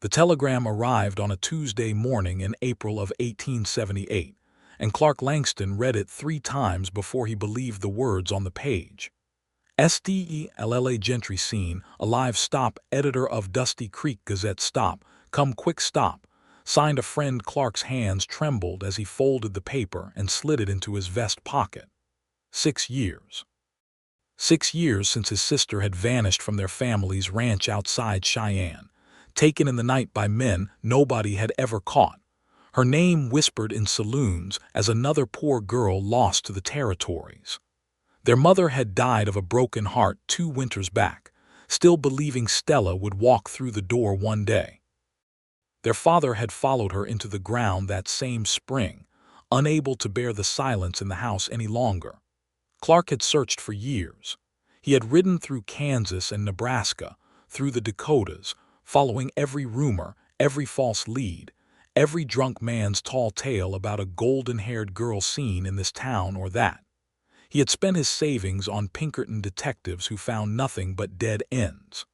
The telegram arrived on a Tuesday morning in April of 1878, and Clark Langston read it 3 times before he believed the words on the page. Stella Gentry seen, alive stop, editor of Dusty Creek Gazette stop, come quick stop. Signed a friend. Clark's hands trembled as he folded the paper and slid it into his vest pocket. 6 years. 6 years since his sister had vanished from their family's ranch outside Cheyenne, taken in the night by men nobody had ever caught. Her name whispered in saloons as another poor girl lost to the territories. Their mother had died of a broken heart 2 winters back, still believing Stella would walk through the door one day. Their father had followed her into the ground that same spring, unable to bear the silence in the house any longer. Clark had searched for years. He had ridden through Kansas and Nebraska, through the Dakotas, following every rumor, every false lead, every drunk man's tall tale about a golden-haired girl seen in this town or that. He had spent his savings on Pinkerton detectives who found nothing but dead ends.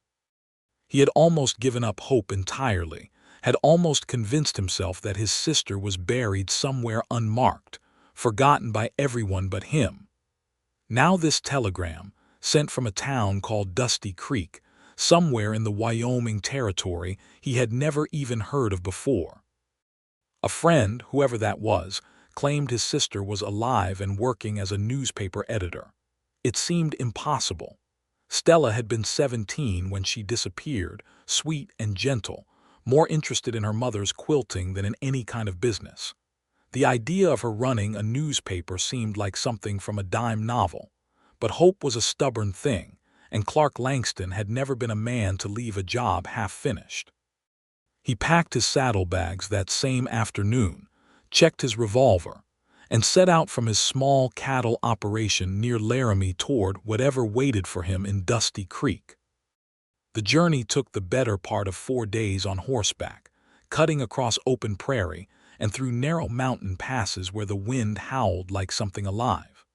He had almost given up hope entirely, had almost convinced himself that his sister was buried somewhere unmarked, forgotten by everyone but him. Now this telegram, sent from a town called Dusty Creek, somewhere in the Wyoming territory he had never even heard of before. A friend, whoever that was, claimed his sister was alive and working as a newspaper editor. It seemed impossible. Stella had been 17 when she disappeared, sweet and gentle, more interested in her mother's quilting than in any kind of business. The idea of her running a newspaper seemed like something from a dime novel, but hope was a stubborn thing, and Clark Langston had never been a man to leave a job half-finished. He packed his saddlebags that same afternoon, checked his revolver, and set out from his small cattle operation near Laramie toward whatever waited for him in Dusty Creek. The journey took the better part of 4 days on horseback, cutting across open prairie and through narrow mountain passes where the wind howled like something alive.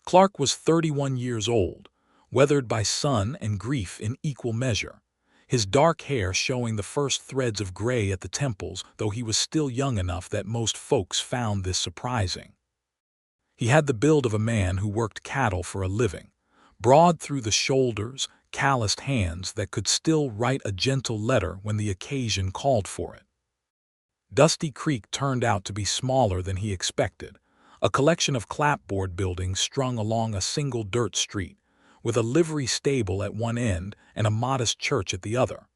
Clark was 31 years old, weathered by sun and grief in equal measure, his dark hair showing the first threads of gray at the temples, though he was still young enough that most folks found this surprising. He had the build of a man who worked cattle for a living, broad through the shoulders, calloused hands that could still write a gentle letter when the occasion called for it. Dusty Creek turned out to be smaller than he expected, a collection of clapboard buildings strung along a single dirt street, with a livery stable at one end and a modest church at the other.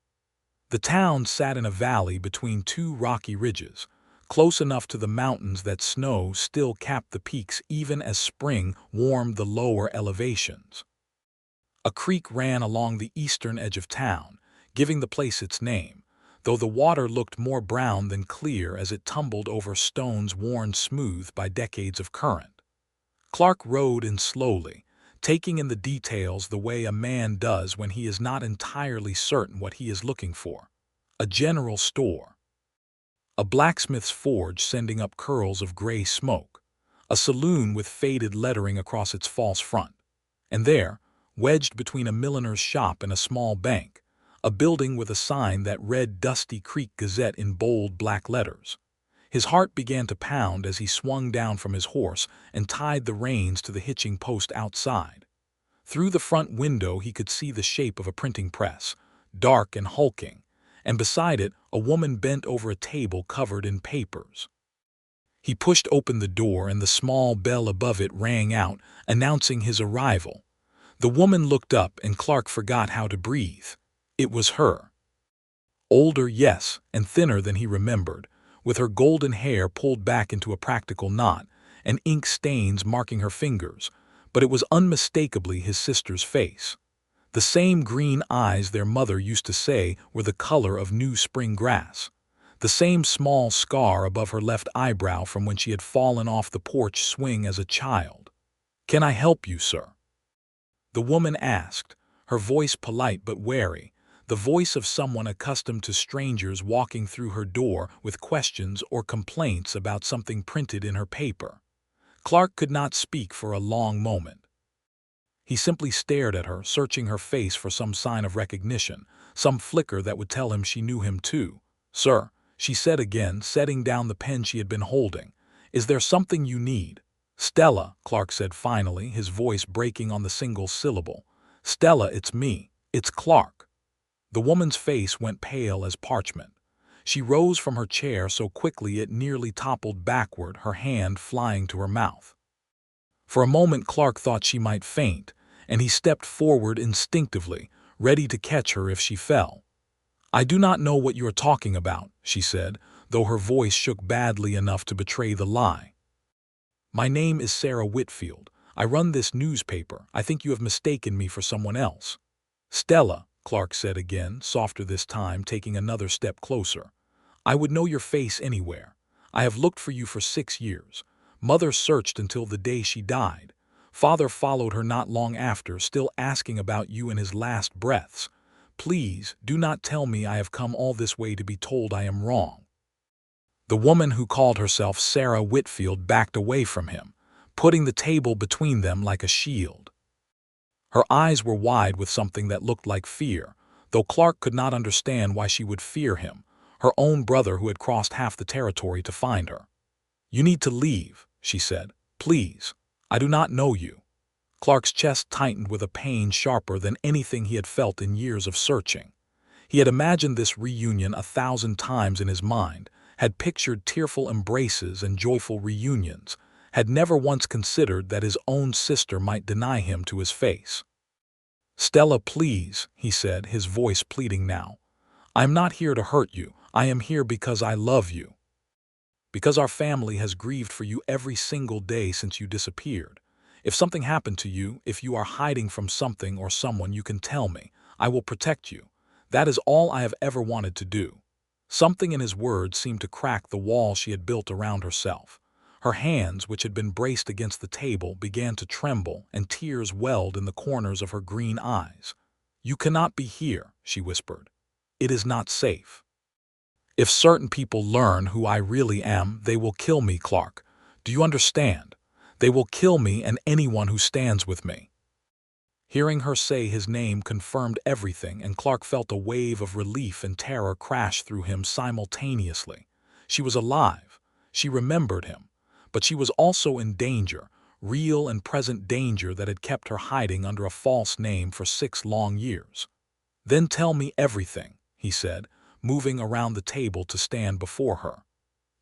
The town sat in a valley between 2 rocky ridges, close enough to the mountains that snow still capped the peaks even as spring warmed the lower elevations. A creek ran along the eastern edge of town, giving the place its name, though the water looked more brown than clear as it tumbled over stones worn smooth by decades of current. Clark rode in slowly, taking in the details the way a man does when he is not entirely certain what he is looking for. A general store. A blacksmith's forge sending up curls of gray smoke. A saloon with faded lettering across its false front. And there, wedged between a milliner's shop and a small bank, a building with a sign that read Dusty Creek Gazette in bold black letters. His heart began to pound as he swung down from his horse and tied the reins to the hitching post outside. Through the front window he could see the shape of a printing press, dark and hulking, and beside it a woman bent over a table covered in papers. He pushed open the door and the small bell above it rang out, announcing his arrival. The woman looked up and Clark forgot how to breathe. It was her. Older, yes, and thinner than he remembered, with her golden hair pulled back into a practical knot, and ink stains marking her fingers, but it was unmistakably his sister's face. The same green eyes their mother used to say were the color of new spring grass. The same small scar above her left eyebrow from when she had fallen off the porch swing as a child. "Can I help you, sir?" The woman asked, her voice polite but wary, the voice of someone accustomed to strangers walking through her door with questions or complaints about something printed in her paper. Clark could not speak for a long moment. He simply stared at her, searching her face for some sign of recognition, some flicker that would tell him she knew him too. "Sir," she said again, setting down the pen she had been holding. "Is there something you need?" "Stella," Clark said finally, his voice breaking on the single syllable. "Stella, it's me. It's Clark." The woman's face went pale as parchment. She rose from her chair so quickly it nearly toppled backward, her hand flying to her mouth. For a moment Clark thought she might faint, and he stepped forward instinctively, ready to catch her if she fell. "I do not know what you are talking about," she said, though her voice shook badly enough to betray the lie. "My name is Sarah Whitfield. I run this newspaper. I think you have mistaken me for someone else." "Stella," Clark said again, softer this time, taking another step closer. "I would know your face anywhere. I have looked for you for 6 years. Mother searched until the day she died. Father followed her not long after, still asking about you in his last breaths. Please, do not tell me I have come all this way to be told I am wrong." The woman who called herself Sarah Whitfield backed away from him, putting the table between them like a shield. Her eyes were wide with something that looked like fear, though Clark could not understand why she would fear him, her own brother who had crossed half the territory to find her. "You need to leave," she said. "Please. I do not know you." Clark's chest tightened with a pain sharper than anything he had felt in years of searching. He had imagined this reunion 1,000 times in his mind, had pictured tearful embraces and joyful reunions, had never once considered that his own sister might deny him to his face. "Stella, please," he said, his voice pleading now. "I am not here to hurt you. I am here because I love you. Because our family has grieved for you every single day since you disappeared. If something happened to you, if you are hiding from something or someone, you can tell me. I will protect you. That is all I have ever wanted to do." Something in his words seemed to crack the wall she had built around herself. Her hands, which had been braced against the table, began to tremble, and tears welled in the corners of her green eyes. "You cannot be here," she whispered. "It is not safe. If certain people learn who I really am, they will kill me, Clark. Do you understand? They will kill me and anyone who stands with me." Hearing her say his name confirmed everything, and Clark felt a wave of relief and terror crash through him simultaneously. She was alive. She remembered him. But she was also in danger, real and present danger that had kept her hiding under a false name for 6 long years. "Then tell me everything," he said, moving around the table to stand before her.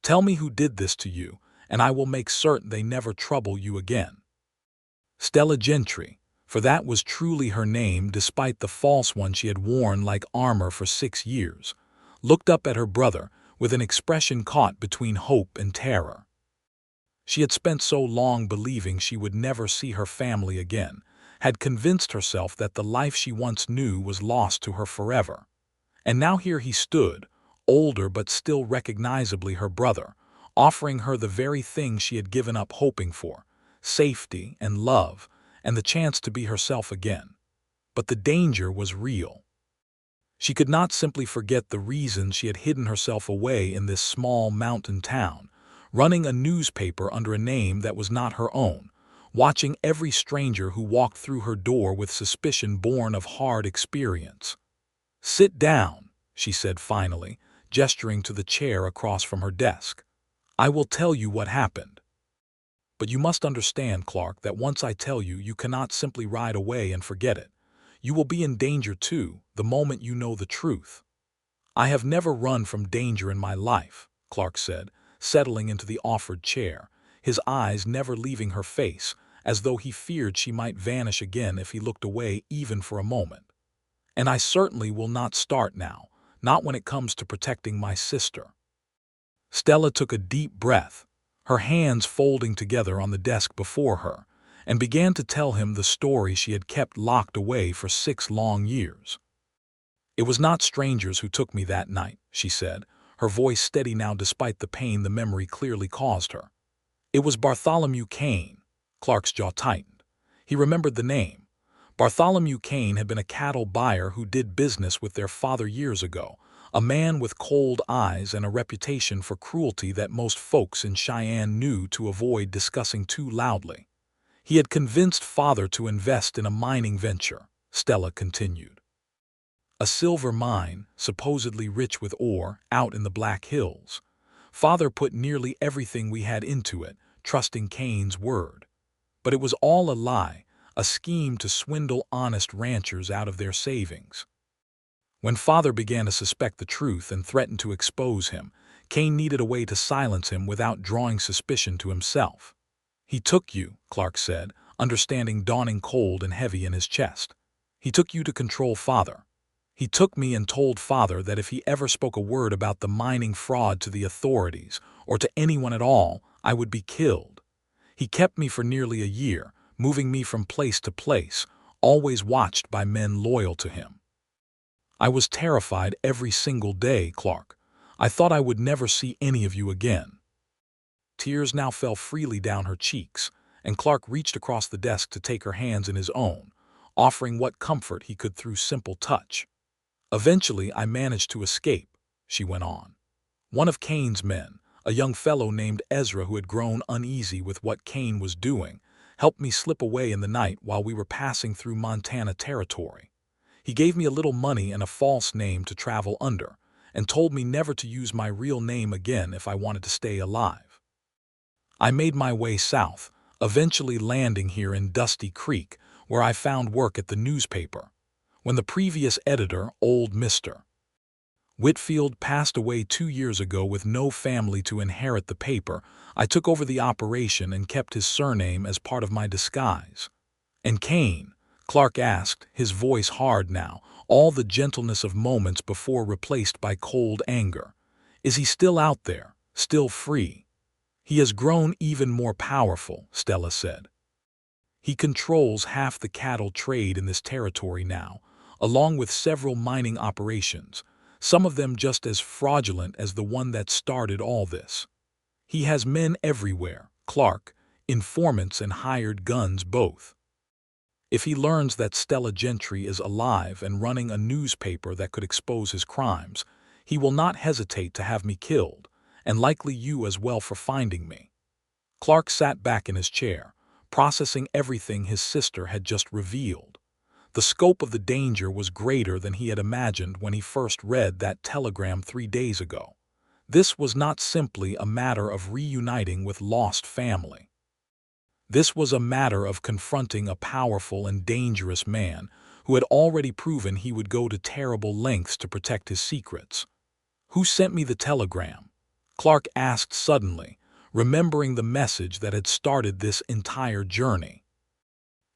"Tell me who did this to you, and I will make certain they never trouble you again." Stella Gentry, for that was truly her name despite the false one she had worn like armor for 6 years, looked up at her brother with an expression caught between hope and terror. She had spent so long believing she would never see her family again, had convinced herself that the life she once knew was lost to her forever. And now here he stood, older but still recognizably her brother, offering her the very thing she had given up hoping for, safety and love, and the chance to be herself again. But the danger was real. She could not simply forget the reasons she had hidden herself away in this small mountain town, running a newspaper under a name that was not her own, watching every stranger who walked through her door with suspicion born of hard experience. "Sit down," she said finally, gesturing to the chair across from her desk. "I will tell you what happened. But you must understand, Clark, that once I tell you, you cannot simply ride away and forget it. You will be in danger too, the moment you know the truth." "I have never run from danger in my life," Clark said, settling into the offered chair, his eyes never leaving her face, as though he feared she might vanish again if he looked away even for a moment. "And I certainly will not start now, not when it comes to protecting my sister." Stella took a deep breath, her hands folding together on the desk before her, and began to tell him the story she had kept locked away for 6 long years. "It was not strangers who took me that night," she said, her voice steady now despite the pain the memory clearly caused her. "It was Bartholomew Kane." Clark's jaw tightened. He remembered the name. Bartholomew Kane had been a cattle buyer who did business with their father years ago, a man with cold eyes and a reputation for cruelty that most folks in Cheyenne knew to avoid discussing too loudly. "He had convinced father to invest in a mining venture," Stella continued. A silver mine, supposedly rich with ore, out in the Black Hills. Father put nearly everything we had into it, trusting Cain's word. But it was all a lie, a scheme to swindle honest ranchers out of their savings. When Father began to suspect the truth and threatened to expose him, Cain needed a way to silence him without drawing suspicion to himself. He took you, Clark said, understanding dawning cold and heavy in his chest. He took you to control Father. He took me and told Father that if he ever spoke a word about the mining fraud to the authorities, or to anyone at all, I would be killed. He kept me for nearly a year, moving me from place to place, always watched by men loyal to him. I was terrified every single day, Clark. I thought I would never see any of you again. Tears now fell freely down her cheeks, and Clark reached across the desk to take her hands in his own, offering what comfort he could through simple touch. Eventually, I managed to escape, she went on. One of Cain's men, a young fellow named Ezra who had grown uneasy with what Cain was doing, helped me slip away in the night while we were passing through Montana territory. He gave me a little money and a false name to travel under, and told me never to use my real name again if I wanted to stay alive. I made my way south, eventually landing here in Dusty Creek, where I found work at the newspaper. When the previous editor, old Mr. Whitfield, passed away 2 years ago with no family to inherit the paper, I took over the operation and kept his surname as part of my disguise. And Cain? Clark asked, his voice hard now, all the gentleness of moments before replaced by cold anger. Is he still out there, still free? He has grown even more powerful, Stella said. He controls half the cattle trade in this territory now, along with several mining operations, some of them just as fraudulent as the one that started all this. He has men everywhere, Clark, informants and hired guns both. If he learns that Stella Gentry is alive and running a newspaper that could expose his crimes, he will not hesitate to have me killed, and likely you as well for finding me. Clark sat back in his chair, processing everything his sister had just revealed. The scope of the danger was greater than he had imagined when he first read that telegram 3 days ago. This was not simply a matter of reuniting with lost family. This was a matter of confronting a powerful and dangerous man who had already proven he would go to terrible lengths to protect his secrets. Who sent me the telegram? Clark asked suddenly, remembering the message that had started this entire journey.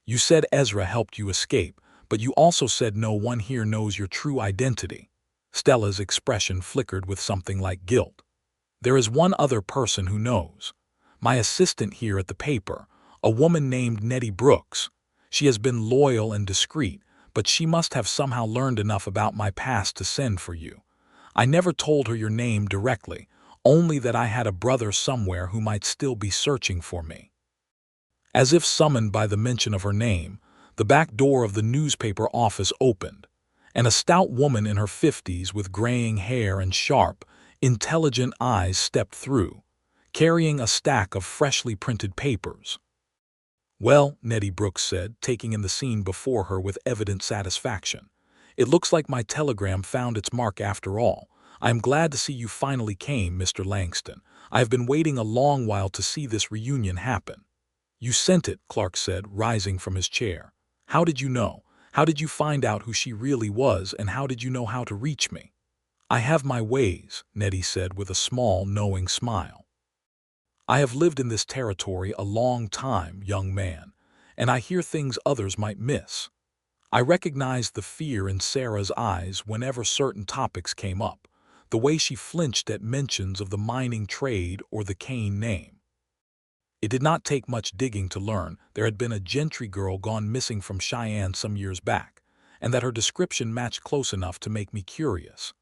You said Ezra helped you escape, but you also said no one here knows your true identity. Stella's expression flickered with something like guilt. There is one other person who knows. My assistant here at the paper, a woman named Nettie Brooks. She has been loyal and discreet, but she must have somehow learned enough about my past to send for you. I never told her your name directly, only that I had a brother somewhere who might still be searching for me. As if summoned by the mention of her name, the back door of the newspaper office opened, and a stout woman in her 50s with graying hair and sharp, intelligent eyes stepped through, carrying a stack of freshly printed papers. Well, Nettie Brooks said, taking in the scene before her with evident satisfaction, it looks like my telegram found its mark after all. I am glad to see you finally came, Mr. Langston. I have been waiting a long while to see this reunion happen. You sent it, Clark said, rising from his chair. How did you know? How did you find out who she really was, and how did you know how to reach me? I have my ways, Nettie said with a small, knowing smile. I have lived in this territory a long time, young man, and I hear things others might miss. I recognized the fear in Sarah's eyes whenever certain topics came up, the way she flinched at mentions of the mining trade or the Cain name. It did not take much digging to learn there had been a Gentry girl gone missing from Cheyenne some years back, and that her description matched close enough to make me curious.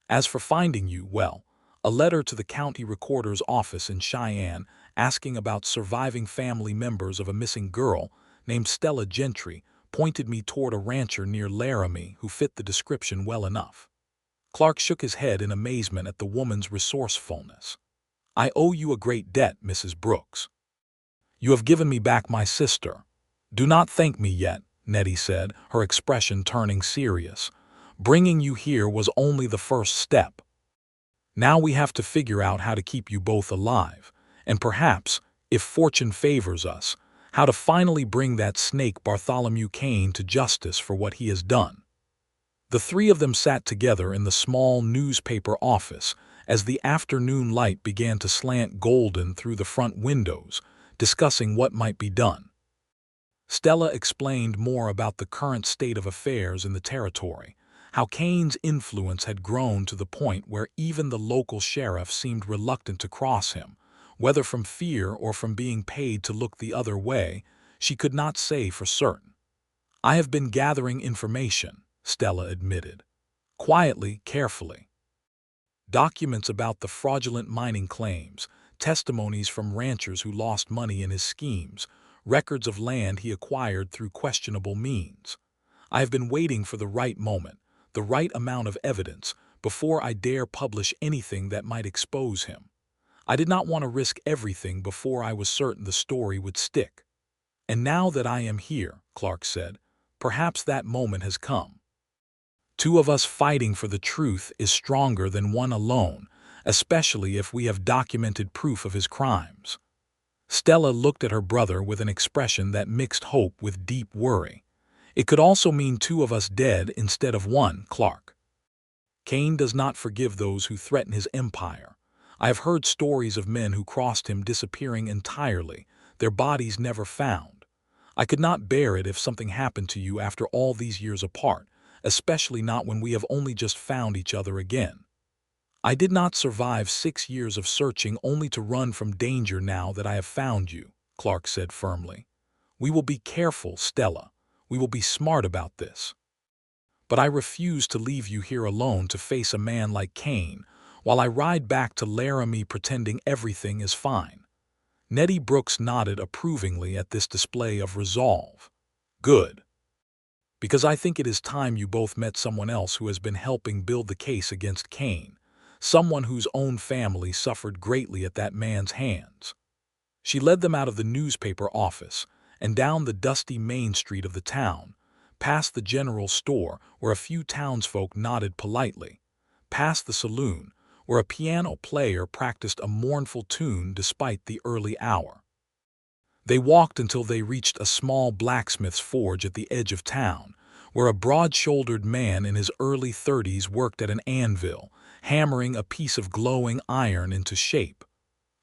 As for finding you, well, a letter to the county recorder's office in Cheyenne asking about surviving family members of a missing girl named Stella Gentry pointed me toward a rancher near Laramie who fit the description well enough. Clark shook his head in amazement at the woman's resourcefulness. I owe you a great debt, Mrs. Brooks. You have given me back my sister. Do not thank me yet, Nettie said, her expression turning serious. Bringing you here was only the first step. Now we have to figure out how to keep you both alive, and perhaps, if fortune favors us, how to finally bring that snake Bartholomew Kane to justice for what he has done. The three of them sat together in the small newspaper office as the afternoon light began to slant golden through the front windows, discussing what might be done. Stella explained more about the current state of affairs in the territory, how Kane's influence had grown to the point where even the local sheriff seemed reluctant to cross him, whether from fear or from being paid to look the other way, she could not say for certain. "I have been gathering information," Stella admitted, quietly, carefully. Documents about the fraudulent mining claims, testimonies from ranchers who lost money in his schemes, records of land he acquired through questionable means. I have been waiting for the right moment, the right amount of evidence, before I dare publish anything that might expose him. I did not want to risk everything before I was certain the story would stick. And now that I am here, Clark said, perhaps that moment has come. Two of us fighting for the truth is stronger than one alone, especially if we have documented proof of his crimes. Stella looked at her brother with an expression that mixed hope with deep worry. It could also mean two of us dead instead of one, Clark. Kane does not forgive those who threaten his empire. I have heard stories of men who crossed him disappearing entirely, their bodies never found. I could not bear it if something happened to you after all these years apart, especially not when we have only just found each other again. I did not survive 6 years of searching only to run from danger now that I have found you, Clark said firmly. We will be careful, Stella. We will be smart about this. But I refuse to leave you here alone to face a man like Kane, while I ride back to Laramie pretending everything is fine. Nettie Brooks nodded approvingly at this display of resolve. Good. Because I think it is time you both met someone else who has been helping build the case against Kane, someone whose own family suffered greatly at that man's hands. She led them out of the newspaper office and down the dusty main street of the town, past the general store where a few townsfolk nodded politely, past the saloon where a piano player practiced a mournful tune despite the early hour. They walked until they reached a small blacksmith's forge at the edge of town, where a broad-shouldered man in his early 30s worked at an anvil, hammering a piece of glowing iron into shape.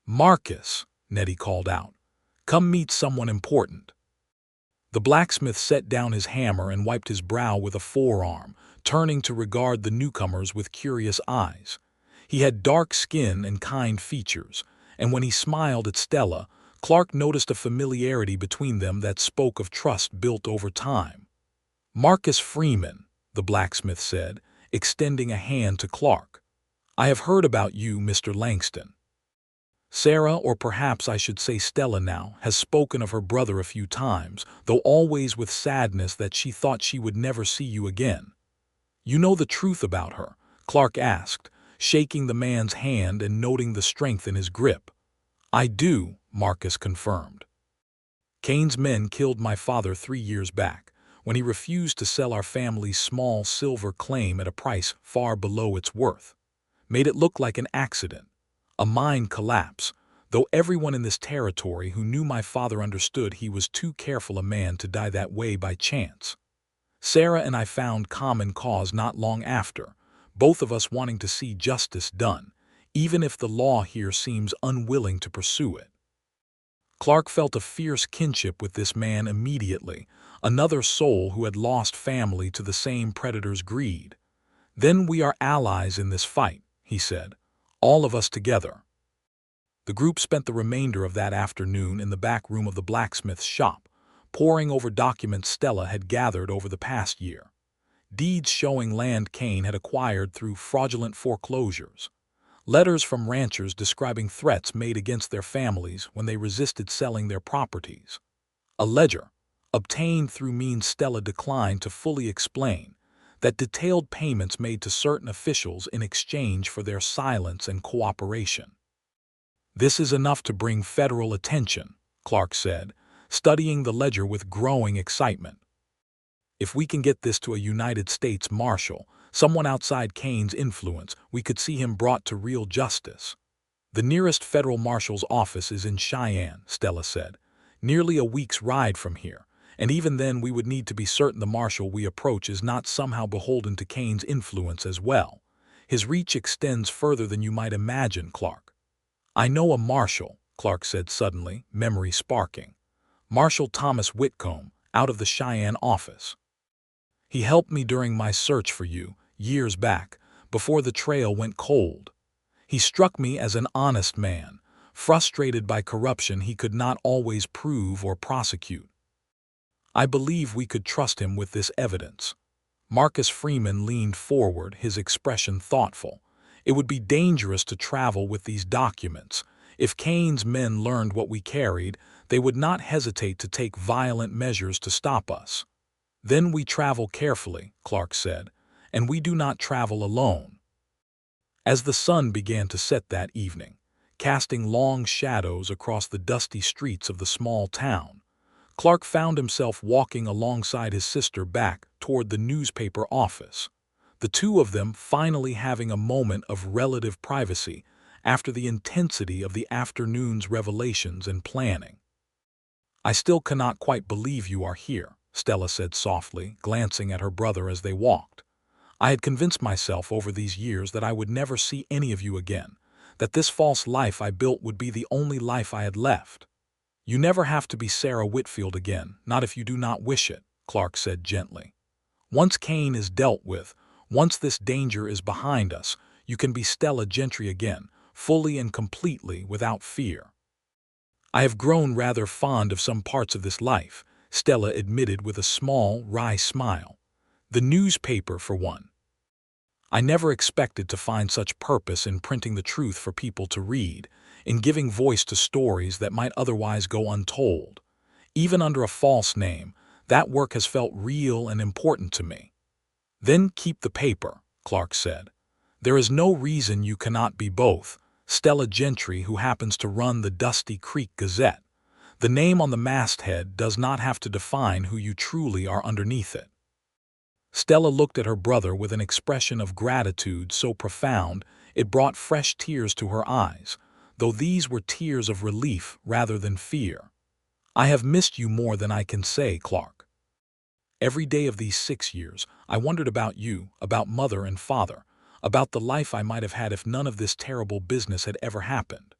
"Marcus," Nettie called out, "come meet someone important." The blacksmith set down his hammer and wiped his brow with a forearm, turning to regard the newcomers with curious eyes. He had dark skin and kind features, and when he smiled at Stella, Clark noticed a familiarity between them that spoke of trust built over time. "Marcus Freeman," the blacksmith said, extending a hand to Clark. "I have heard about you, Mr. Langston." Sarah, or perhaps I should say Stella now, has spoken of her brother a few times, though always with sadness that she thought she would never see you again. "You know the truth about her?" Clark asked, shaking the man's hand and noting the strength in his grip. "I do," Marcus confirmed. "Kane's men killed my father 3 years back, when he refused to sell our family's small silver claim at a price far below its worth. Made it look like an accident, a mine collapse, though everyone in this territory who knew my father understood he was too careful a man to die that way by chance. Sarah and I found common cause not long after, both of us wanting to see justice done, even if the law here seems unwilling to pursue it." Clark felt a fierce kinship with this man immediately, another soul who had lost family to the same predator's greed. "Then we are allies in this fight," he said, "all of us together." The group spent the remainder of that afternoon in the back room of the blacksmith's shop, poring over documents Stella had gathered over the past year. Deeds showing land Kane had acquired through fraudulent foreclosures. Letters from ranchers describing threats made against their families when they resisted selling their properties. A ledger, obtained through means Stella declined to fully explain, that detailed payments made to certain officials in exchange for their silence and cooperation. "This is enough to bring federal attention," Clark said, studying the ledger with growing excitement. "If we can get this to a United States Marshal, Someone outside Kane's influence. We could see him brought to real justice. The nearest federal marshal's office is in Cheyenne, Stella said. Nearly a week's ride from here, and even then we would need to be certain the marshal we approach is not somehow beholden to Kane's influence as well. His reach extends further than you might imagine, Clark. I know a marshal, Clark said suddenly, memory sparking. Marshal Thomas Whitcomb, out of the Cheyenne office. He helped me during my search for you, years back, before the trail went cold. He struck me as an honest man, frustrated by corruption he could not always prove or prosecute. I believe we could trust him with this evidence. Marcus Freeman leaned forward, his expression thoughtful. It would be dangerous to travel with these documents. If Kane's men learned what we carried, they would not hesitate to take violent measures to stop us. Then we travel carefully, Clark said, and we do not travel alone. As the sun began to set that evening, casting long shadows across the dusty streets of the small town, Clark found himself walking alongside his sister back toward the newspaper office, the two of them finally having a moment of relative privacy after the intensity of the afternoon's revelations and planning. I still cannot quite believe you are here, Stella said softly, glancing at her brother as they walked. I had convinced myself over these years that I would never see any of you again, that this false life I built would be the only life I had left. You never have to be Sarah Whitfield again, not if you do not wish it, Clark said gently. Once Kane is dealt with, once this danger is behind us, you can be Stella Gentry again, fully and completely without fear. I have grown rather fond of some parts of this life, Stella admitted with a small, wry smile. The newspaper, for one. I never expected to find such purpose in printing the truth for people to read, in giving voice to stories that might otherwise go untold. Even under a false name, that work has felt real and important to me. Then keep the paper, Clark said. There is no reason you cannot be both, Stella Gentry who happens to run the Dusty Creek Gazette. The name on the masthead does not have to define who you truly are underneath it. Stella looked at her brother with an expression of gratitude so profound it brought fresh tears to her eyes, though these were tears of relief rather than fear. I have missed you more than I can say, Clark. Every day of these 6 years, I wondered about you, about mother and father, about the life I might have had if none of this terrible business had ever happened.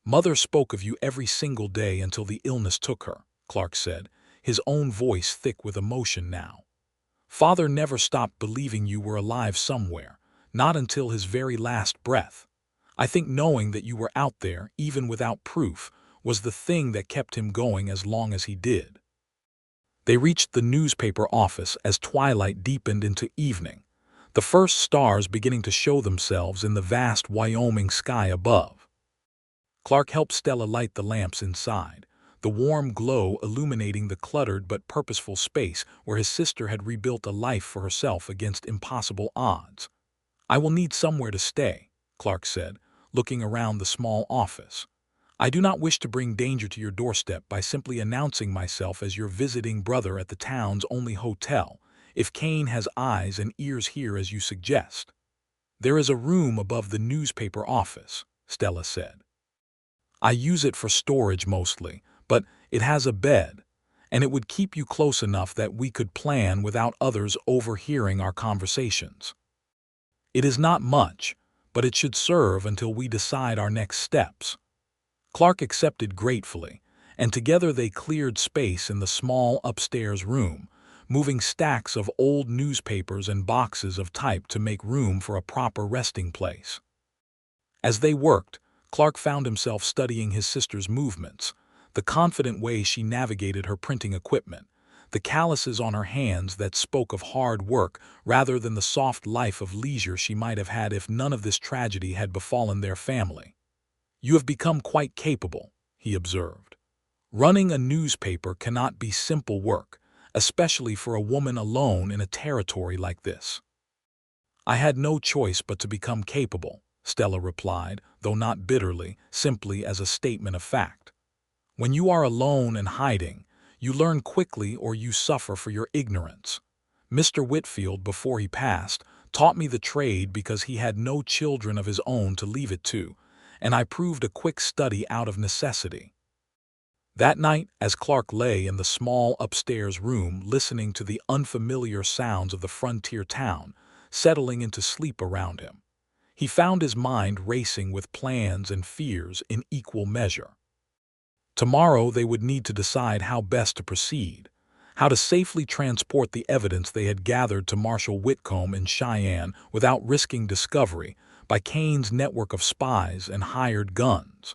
Mother spoke of you every single day until the illness took her, Clark said, his own voice thick with emotion now. Father never stopped believing you were alive somewhere, not until his very last breath. I think knowing that you were out there, even without proof, was the thing that kept him going as long as he did. They reached the newspaper office as twilight deepened into evening, the first stars beginning to show themselves in the vast Wyoming sky above. Clark helped Stella light the lamps inside, the warm glow illuminating the cluttered but purposeful space where his sister had rebuilt a life for herself against impossible odds. I will need somewhere to stay, Clark said, looking around the small office. I do not wish to bring danger to your doorstep by simply announcing myself as your visiting brother at the town's only hotel, if Kane has eyes and ears here as you suggest. There is a room above the newspaper office, Stella said. I use it for storage mostly, but it has a bed, and it would keep you close enough that we could plan without others overhearing our conversations. It is not much, but it should serve until we decide our next steps. Clark accepted gratefully, and together they cleared space in the small upstairs room, moving stacks of old newspapers and boxes of type to make room for a proper resting place. As they worked, Clark found himself studying his sister's movements, the confident way she navigated her printing equipment, the calluses on her hands that spoke of hard work rather than the soft life of leisure she might have had if none of this tragedy had befallen their family. You have become quite capable, he observed. Running a newspaper cannot be simple work, especially for a woman alone in a territory like this. I had no choice but to become capable, Stella replied, though not bitterly, simply as a statement of fact. When you are alone and hiding, you learn quickly or you suffer for your ignorance. Mr. Whitfield, before he passed, taught me the trade because he had no children of his own to leave it to, and I proved a quick study out of necessity. That night, as Clark lay in the small upstairs room listening to the unfamiliar sounds of the frontier town, settling into sleep around him, he found his mind racing with plans and fears in equal measure. Tomorrow they would need to decide how best to proceed, how to safely transport the evidence they had gathered to Marshal Whitcomb in Cheyenne without risking discovery by Kane's network of spies and hired guns.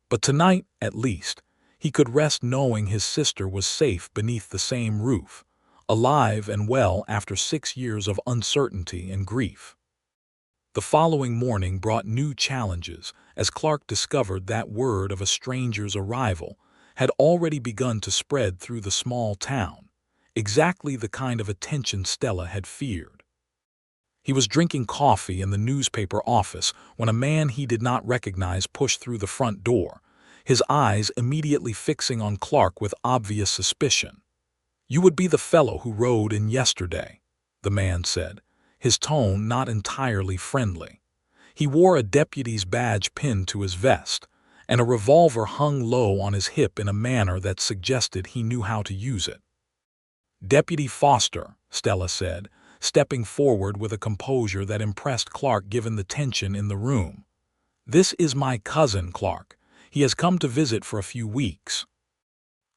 But tonight, at least, he could rest knowing his sister was safe beneath the same roof, alive and well after 6 years of uncertainty and grief. The following morning brought new challenges as Clark discovered that word of a stranger's arrival had already begun to spread through the small town, exactly the kind of attention Stella had feared. He was drinking coffee in the newspaper office when a man he did not recognize pushed through the front door, his eyes immediately fixing on Clark with obvious suspicion. "You would be the fellow who rode in yesterday," the man said, his tone not entirely friendly. He wore a deputy's badge pinned to his vest, and a revolver hung low on his hip in a manner that suggested he knew how to use it. "Deputy Foster," Stella said, stepping forward with a composure that impressed Clark given the tension in the room. "This is my cousin, Clark. He has come to visit for a few weeks."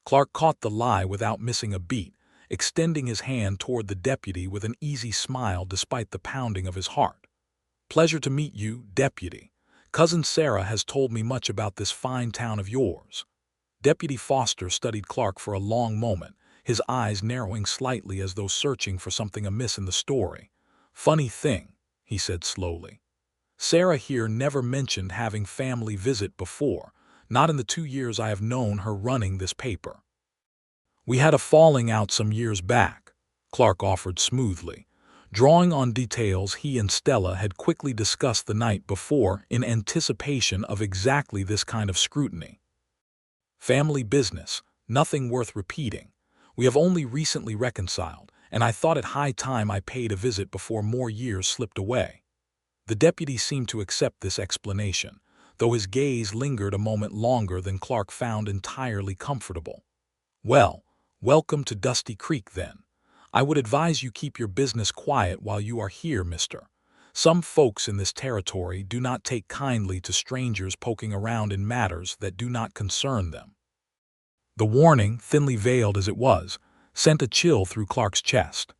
Clark caught the lie without missing a beat, extending his hand toward the deputy with an easy smile despite the pounding of his heart. "Pleasure to meet you, Deputy. Cousin Sarah has told me much about this fine town of yours." Deputy Foster studied Clark for a long moment, his eyes narrowing slightly as though searching for something amiss in the story. "Funny thing," he said slowly. "Sarah here never mentioned having family visit before, not in the 2 years I have known her running this paper." "We had a falling out some years back," Clark offered smoothly, drawing on details he and Stella had quickly discussed the night before in anticipation of exactly this kind of scrutiny. "Family business, nothing worth repeating. We have only recently reconciled, and I thought it high time I paid a visit before more years slipped away." The deputy seemed to accept this explanation, though his gaze lingered a moment longer than Clark found entirely comfortable. "Well, welcome to Dusty Creek, then. I would advise you keep your business quiet while you are here, mister. Some folks in this territory do not take kindly to strangers poking around in matters that do not concern them." The warning, thinly veiled as it was, sent a chill through Clark's chest.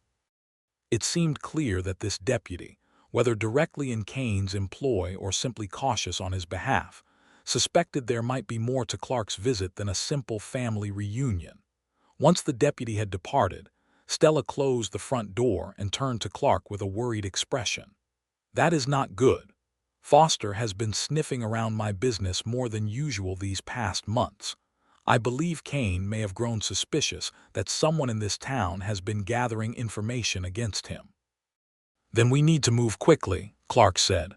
It seemed clear that this deputy, whether directly in Kane's employ or simply cautious on his behalf, suspected there might be more to Clark's visit than a simple family reunion. Once the deputy had departed, Stella closed the front door and turned to Clark with a worried expression. "That is not good. Foster has been sniffing around my business more than usual these past months. I believe Kane may have grown suspicious that someone in this town has been gathering information against him." "Then we need to move quickly," Clark said.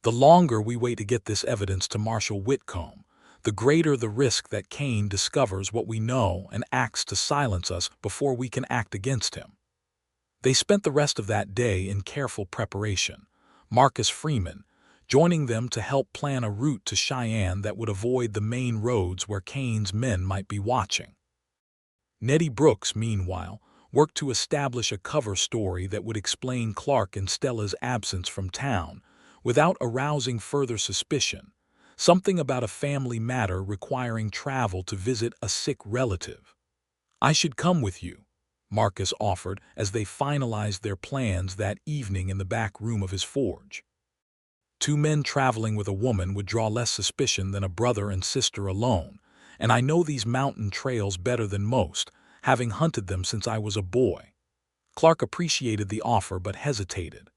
"The longer we wait to get this evidence to Marshal Whitcomb, the greater the risk that Kane discovers what we know and acts to silence us before we can act against him." They spent the rest of that day in careful preparation, Marcus Freeman joining them to help plan a route to Cheyenne that would avoid the main roads where Kane's men might be watching. Nettie Brooks, meanwhile, worked to establish a cover story that would explain Clark and Stella's absence from town without arousing further suspicion, something about a family matter requiring travel to visit a sick relative. "I should come with you," Marcus offered as they finalized their plans that evening in the back room of his forge. 2 men traveling with a woman would draw less suspicion than a brother and sister alone, and I know these mountain trails better than most, having hunted them since I was a boy. Clark appreciated the offer but hesitated.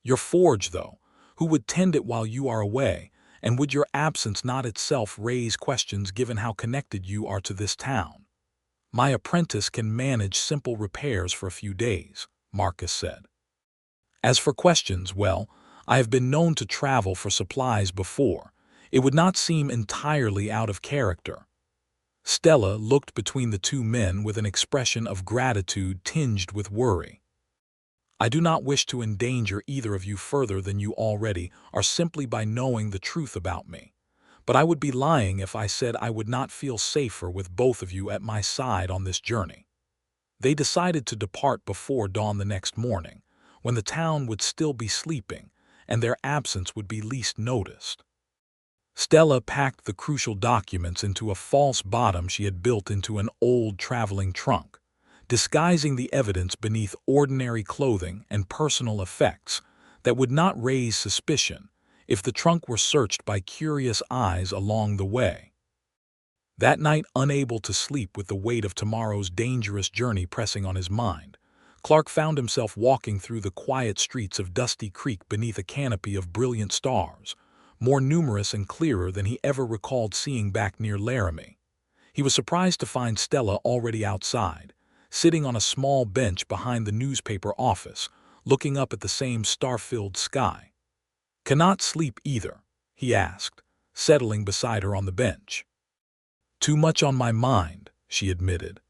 "Your forge, though, who would tend it while you are away, and would your absence not itself raise questions given how connected you are to this town?" "My apprentice can manage simple repairs for a few days," Marcus said. "As for questions, well, I have been known to travel for supplies before. It would not seem entirely out of character." Stella looked between the 2 men with an expression of gratitude tinged with worry. I do not wish to endanger either of you further than you already are simply by knowing the truth about me. But I would be lying if I said I would not feel safer with both of you at my side on this journey. They decided to depart before dawn the next morning, when the town would still be sleeping and their absence would be least noticed. Stella packed the crucial documents into a false bottom she had built into an old traveling trunk, disguising the evidence beneath ordinary clothing and personal effects that would not raise suspicion if the trunk were searched by curious eyes along the way. That night, unable to sleep with the weight of tomorrow's dangerous journey pressing on his mind, Clark found himself walking through the quiet streets of Dusty Creek beneath a canopy of brilliant stars, more numerous and clearer than he ever recalled seeing back near Laramie. He was surprised to find Stella already outside, sitting on a small bench behind the newspaper office, looking up at the same star-filled sky. "Cannot sleep either?" he asked, settling beside her on the bench. "Too much on my mind," she admitted.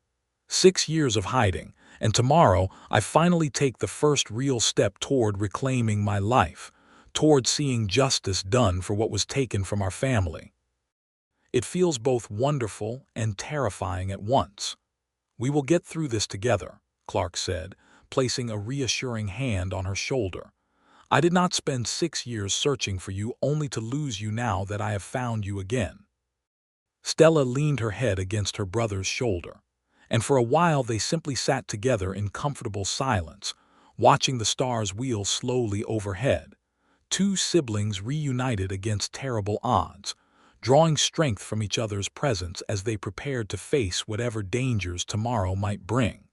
6 years of hiding, and tomorrow I finally take the first real step toward reclaiming my life, toward seeing justice done for what was taken from our family. It feels both wonderful and terrifying at once. "We will get through this together," Clark said, placing a reassuring hand on her shoulder. "I did not spend 6 years searching for you only to lose you now that I have found you again." Stella leaned her head against her brother's shoulder, and for a while they simply sat together in comfortable silence, watching the stars wheel slowly overhead, two siblings reunited against terrible odds, drawing strength from each other's presence as they prepared to face whatever dangers tomorrow might bring.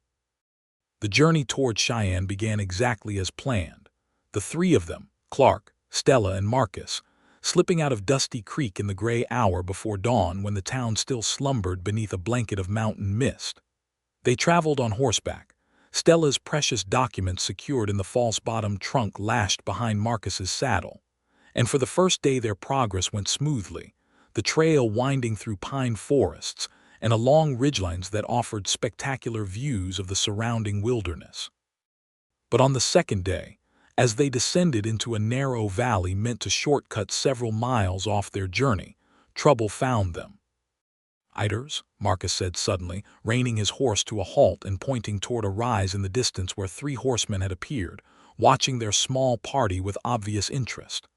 The journey toward Cheyenne began exactly as planned. The three of them, Clark, Stella, and Marcus, slipping out of Dusty Creek in the gray hour before dawn when the town still slumbered beneath a blanket of mountain mist. They traveled on horseback, Stella's precious documents secured in the false-bottom trunk lashed behind Marcus's saddle, and for the first day their progress went smoothly, the trail winding through pine forests and along ridgelines that offered spectacular views of the surrounding wilderness. But on the second day, as they descended into a narrow valley meant to shortcut several miles off their journey, trouble found them. "Iders," Marcus said suddenly, reining his horse to a halt and pointing toward a rise in the distance where 3 horsemen had appeared, watching their small party with obvious interest.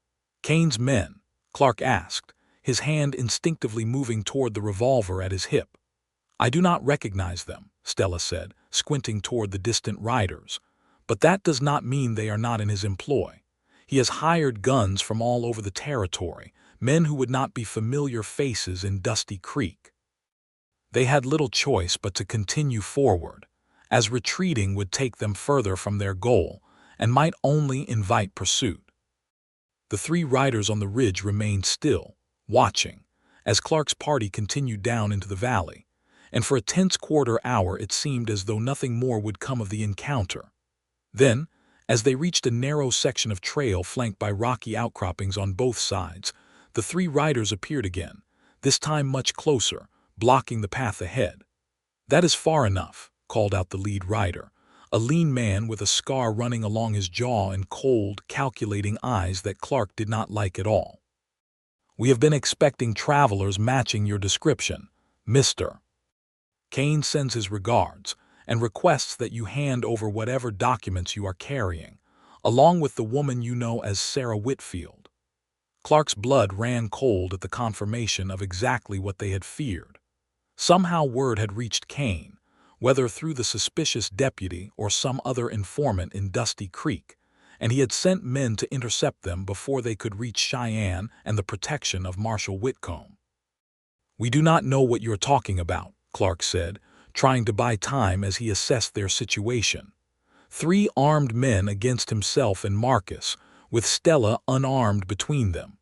"Kane's men?" Clark asked, his hand instinctively moving toward the revolver at his hip. "I do not recognize them," Stella said, squinting toward the distant riders. "But that does not mean they are not in his employ. He has hired guns from all over the territory, men who would not be familiar faces in Dusty Creek." They had little choice but to continue forward, as retreating would take them further from their goal and might only invite pursuit. The 3 riders on the ridge remained still, watching, as Clark's party continued down into the valley, and for a tense quarter-hour it seemed as though nothing more would come of the encounter. Then, as they reached a narrow section of trail flanked by rocky outcroppings on both sides, the 3 riders appeared again, this time much closer, blocking the path ahead. "That is far enough," called out the lead rider, a lean man with a scar running along his jaw and cold, calculating eyes that Clark did not like at all. "We have been expecting travelers matching your description, Mr. Kane sends his regards and requests that you hand over whatever documents you are carrying, along with the woman you know as Sarah Whitfield." Clark's blood ran cold at the confirmation of exactly what they had feared. Somehow word had reached Kane, whether through the suspicious deputy or some other informant in Dusty Creek, and he had sent men to intercept them before they could reach Cheyenne and the protection of Marshal Whitcomb. "We do not know what you are talking about," Clark said, trying to buy time as he assessed their situation. 3 armed men against himself and Marcus, with Stella unarmed between them.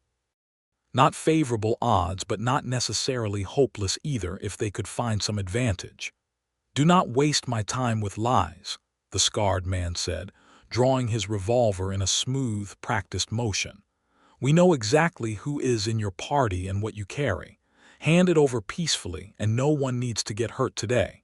Not favorable odds, but not necessarily hopeless either if they could find some advantage. "Do not waste my time with lies," the scarred man said, drawing his revolver in a smooth, practiced motion. "We know exactly who is in your party and what you carry. Hand it over peacefully, and no one needs to get hurt today."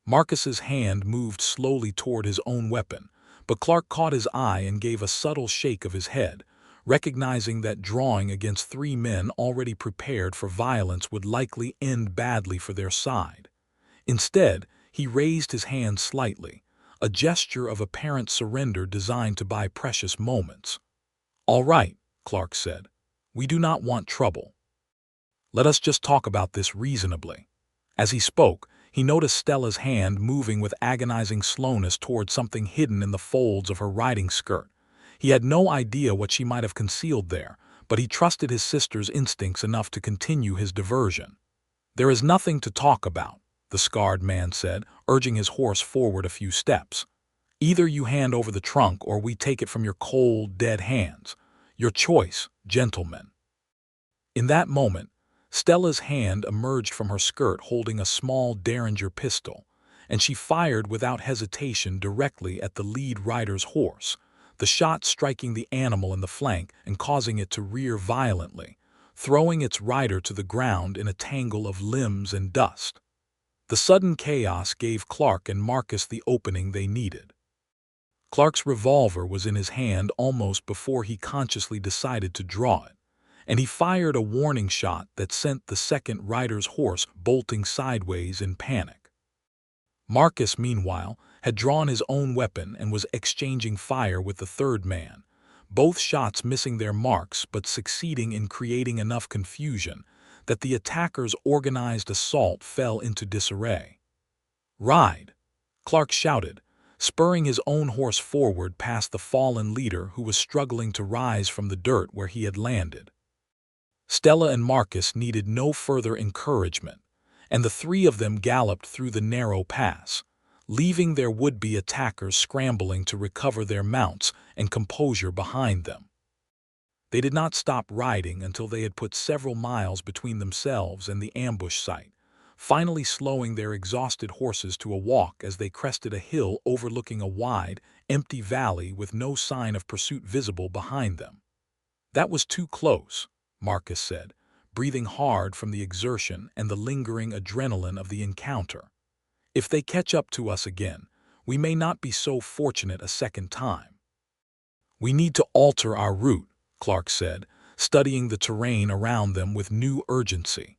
Marcus's hand moved slowly toward his own weapon, but Clark caught his eye and gave a subtle shake of his head, recognizing that drawing against 3 men already prepared for violence would likely end badly for their side. Instead, he raised his hand slightly, a gesture of apparent surrender designed to buy precious moments. "All right," Clark said. "We do not want trouble. Let us just talk about this reasonably." As he spoke, he noticed Stella's hand moving with agonizing slowness toward something hidden in the folds of her riding skirt. He had no idea what she might have concealed there, but he trusted his sister's instincts enough to continue his diversion. "There is nothing to talk about," the scarred man said, urging his horse forward a few steps. "Either you hand over the trunk or we take it from your cold, dead hands. Your choice, gentlemen." In that moment, Stella's hand emerged from her skirt holding a small Derringer pistol, and she fired without hesitation directly at the lead rider's horse, the shot striking the animal in the flank and causing it to rear violently, throwing its rider to the ground in a tangle of limbs and dust. The sudden chaos gave Clark and Marcus the opening they needed. Clark's revolver was in his hand almost before he consciously decided to draw it, and he fired a warning shot that sent the second rider's horse bolting sideways in panic. Marcus, meanwhile, had drawn his own weapon and was exchanging fire with the third man, both shots missing their marks but succeeding in creating enough confusion that the attacker's organized assault fell into disarray. "Ride!" Clark shouted, spurring his own horse forward past the fallen leader who was struggling to rise from the dirt where he had landed. Stella and Marcus needed no further encouragement, and the 3 of them galloped through the narrow pass, leaving their would-be attackers scrambling to recover their mounts and composure behind them. They did not stop riding until they had put several miles between themselves and the ambush site, finally slowing their exhausted horses to a walk as they crested a hill overlooking a wide, empty valley with no sign of pursuit visible behind them. "That was too close," Marcus said, breathing hard from the exertion and the lingering adrenaline of the encounter. "If they catch up to us again, we may not be so fortunate a second time." "We need to alter our route," Clark said, studying the terrain around them with new urgency.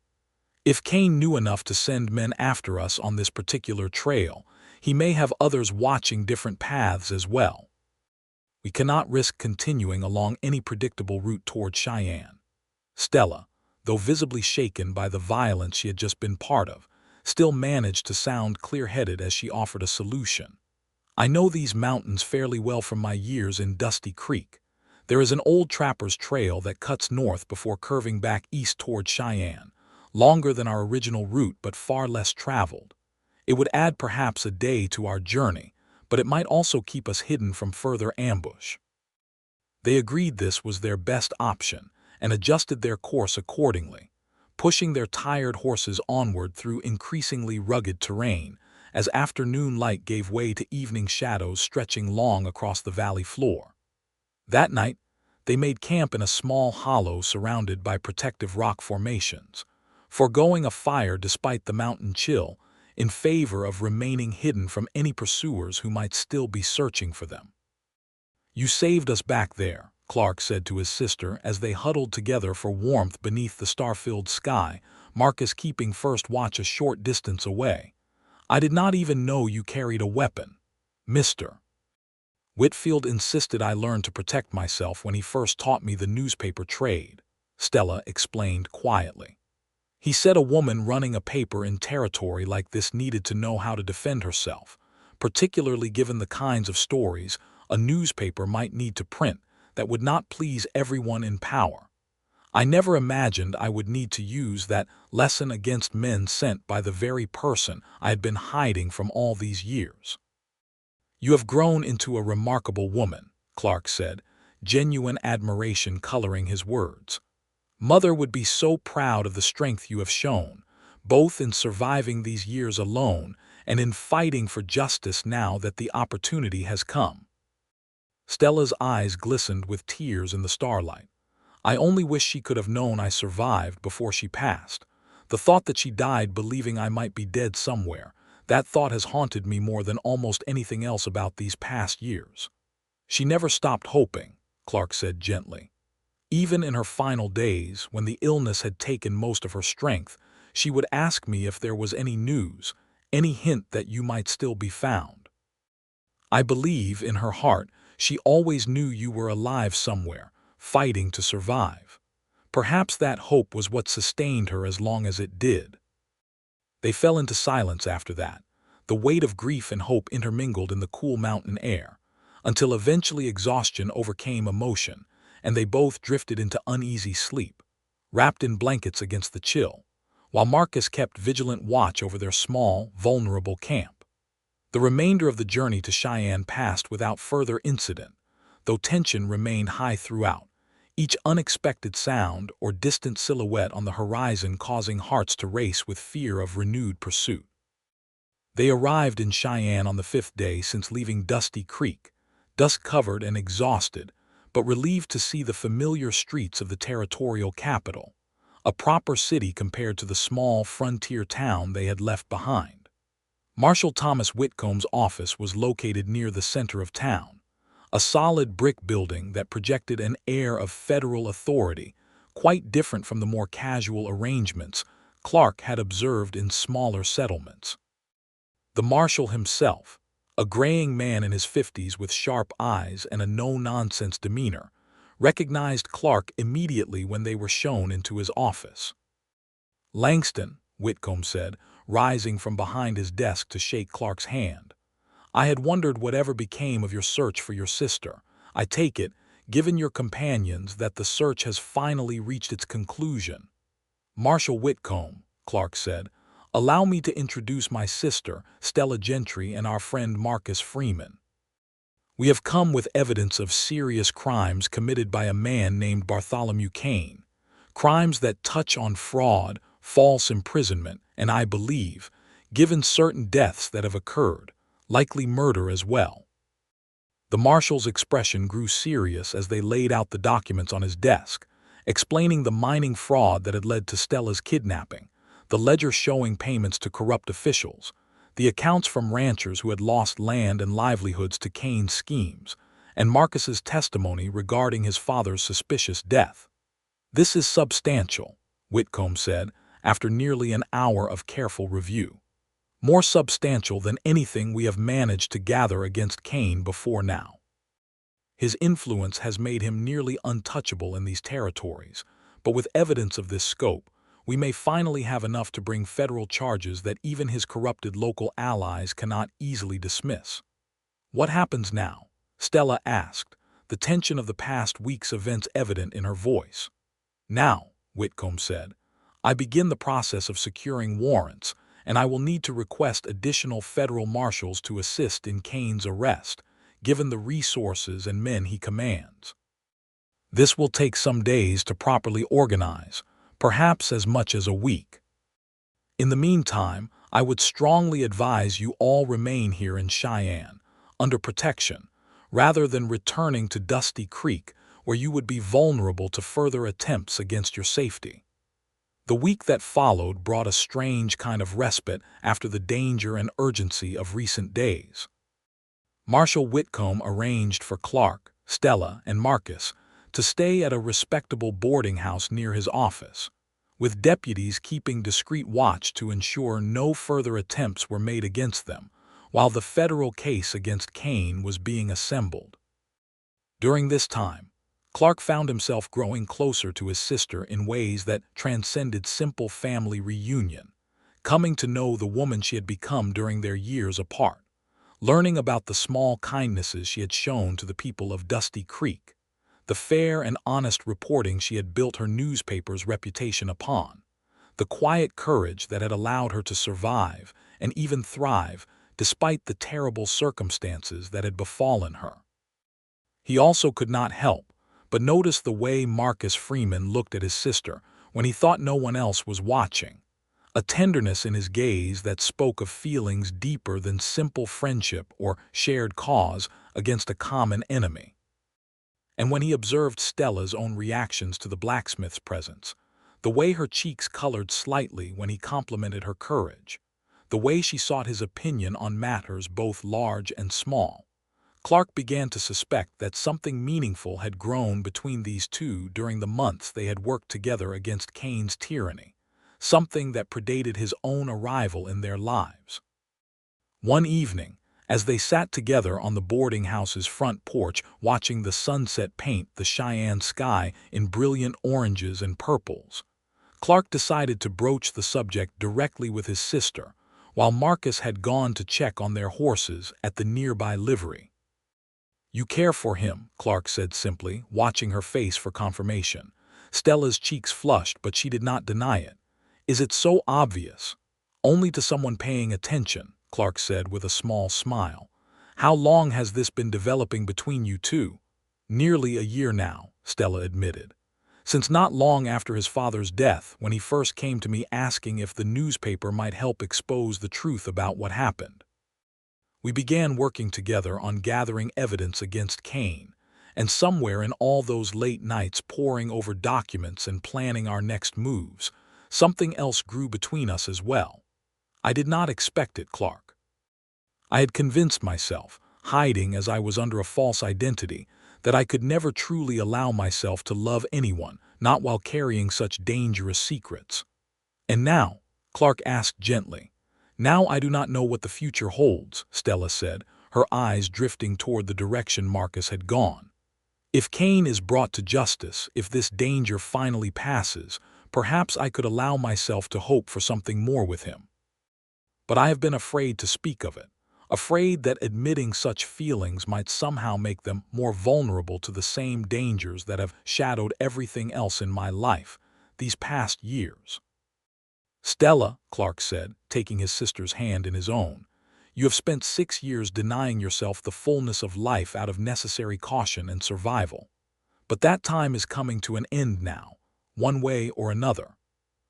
"If Kane knew enough to send men after us on this particular trail, he may have others watching different paths as well. We cannot risk continuing along any predictable route toward Cheyenne." Stella, though visibly shaken by the violence she had just been part of, still managed to sound clear-headed as she offered a solution. "I know these mountains fairly well from my years in Dusty Creek. There is an old trapper's trail that cuts north before curving back east toward Cheyenne, longer than our original route but far less traveled. It would add perhaps a day to our journey, but it might also keep us hidden from further ambush." They agreed this was their best option and adjusted their course accordingly, pushing their tired horses onward through increasingly rugged terrain as afternoon light gave way to evening shadows stretching long across the valley floor. That night, they made camp in a small hollow surrounded by protective rock formations, foregoing a fire despite the mountain chill in favor of remaining hidden from any pursuers who might still be searching for them. "You saved us back there," Clark said to his sister as they huddled together for warmth beneath the star-filled sky, Marcus keeping first watch a short distance away. "I did not even know you carried a weapon, Mr. Whitfield insisted I learn to protect myself when he first taught me the newspaper trade," Stella explained quietly. "He said a woman running a paper in territory like this needed to know how to defend herself, particularly given the kinds of stories a newspaper might need to print that would not please everyone in power. I never imagined I would need to use that lesson against men sent by the very person I had been hiding from all these years." "You have grown into a remarkable woman," Clark said, genuine admiration coloring his words. "Mother would be so proud of the strength you have shown, both in surviving these years alone and in fighting for justice now that the opportunity has come." Stella's eyes glistened with tears in the starlight. "I only wish she could have known I survived before she passed. The thought that she died believing I might be dead somewhere, That thought has haunted me more than almost anything else about these past years." "She never stopped hoping," Clark said gently. "Even in her final days, when the illness had taken most of her strength, she would ask me if there was any news, any hint that you might still be found. I believe, in her heart, she always knew you were alive somewhere, fighting to survive. Perhaps that hope was what sustained her as long as it did." They fell into silence after that. The weight of grief and hope intermingled in the cool mountain air, until eventually exhaustion overcame emotion, and they both drifted into uneasy sleep, wrapped in blankets against the chill, while Marcus kept vigilant watch over their small, vulnerable camp. The remainder of the journey to Cheyenne passed without further incident, though tension remained high throughout, each unexpected sound or distant silhouette on the horizon causing hearts to race with fear of renewed pursuit. They arrived in Cheyenne on the 5th day since leaving Dusty Creek, dust-covered and exhausted, but relieved to see the familiar streets of the territorial capital, a proper city compared to the small frontier town they had left behind. Marshal Thomas Whitcomb's office was located near the center of town, a solid brick building that projected an air of federal authority, quite different from the more casual arrangements Clark had observed in smaller settlements. The marshal himself, a graying man in his 50s with sharp eyes and a no-nonsense demeanor, recognized Clark immediately when they were shown into his office. "Langston," Whitcomb said, rising from behind his desk to shake Clark's hand. "I had wondered whatever became of your search for your sister. I take it, given your companions, that the search has finally reached its conclusion." "Marshal Whitcomb," Clark said, "allow me to introduce my sister, Stella Gentry, and our friend Marcus Freeman. We have come with evidence of serious crimes committed by a man named Bartholomew Kane, crimes that touch on fraud, false imprisonment, and I believe, given certain deaths that have occurred, likely murder as well." The marshal's expression grew serious as they laid out the documents on his desk, explaining the mining fraud that had led to Stella's kidnapping, the ledger showing payments to corrupt officials, the accounts from ranchers who had lost land and livelihoods to Kane's schemes, and Marcus's testimony regarding his father's suspicious death. "This is substantial," Whitcomb said, after nearly an hour of careful review. "More substantial than anything we have managed to gather against Kane before now. His influence has made him nearly untouchable in these territories, but with evidence of this scope, we may finally have enough to bring federal charges that even his corrupted local allies cannot easily dismiss." "What happens now?" Stella asked, the tension of the past week's events evident in her voice. "Now," Whitcomb said, "I begin the process of securing warrants, and I will need to request additional federal marshals to assist in Kane's arrest, given the resources and men he commands. This will take some days to properly organize, perhaps as much as a week. In the meantime, I would strongly advise you all remain here in Cheyenne, under protection, rather than returning to Dusty Creek, where you would be vulnerable to further attempts against your safety." The week that followed brought a strange kind of respite after the danger and urgency of recent days. Marshal Whitcomb arranged for Clark, Stella, and Marcus to stay at a respectable boarding house near his office, with deputies keeping discreet watch to ensure no further attempts were made against them, while the federal case against Kane was being assembled. During this time, Clark found himself growing closer to his sister in ways that transcended simple family reunion, coming to know the woman she had become during their years apart, learning about the small kindnesses she had shown to the people of Dusty Creek, the fair and honest reporting she had built her newspaper's reputation upon, the quiet courage that had allowed her to survive and even thrive despite the terrible circumstances that had befallen her. He also could not help but notice the way Marcus Freeman looked at his sister when he thought no one else was watching, a tenderness in his gaze that spoke of feelings deeper than simple friendship or shared cause against a common enemy. And when he observed Stella's own reactions to the blacksmith's presence, the way her cheeks colored slightly when he complimented her courage, the way she sought his opinion on matters both large and small. Clark began to suspect that something meaningful had grown between these two during the months they had worked together against Kane's tyranny, something that predated his own arrival in their lives. One evening, as they sat together on the boarding house's front porch watching the sunset paint the Cheyenne sky in brilliant oranges and purples, Clark decided to broach the subject directly with his sister, while Marcus had gone to check on their horses at the nearby livery. "You care for him," Clark said simply, watching her face for confirmation. Stella's cheeks flushed, but she did not deny it. "Is it so obvious?" "Only to someone paying attention," Clark said with a small smile. "How long has this been developing between you two?" "Nearly a year now," Stella admitted. "Since not long after his father's death, when he first came to me asking if the newspaper might help expose the truth about what happened. We began working together on gathering evidence against Kane, and somewhere in all those late nights poring over documents and planning our next moves, something else grew between us as well. I did not expect it, Clark. I had convinced myself, hiding as I was under a false identity, that I could never truly allow myself to love anyone, not while carrying such dangerous secrets. And now," Clark asked gently. "Now I do not know what the future holds," Stella said, her eyes drifting toward the direction Marcus had gone. "If Kane is brought to justice, if this danger finally passes, perhaps I could allow myself to hope for something more with him. But I have been afraid to speak of it, afraid that admitting such feelings might somehow make them more vulnerable to the same dangers that have shadowed everything else in my life these past years." "Stella," Clark said, taking his sister's hand in his own, "you have spent 6 years denying yourself the fullness of life out of necessary caution and survival. But that time is coming to an end now, one way or another.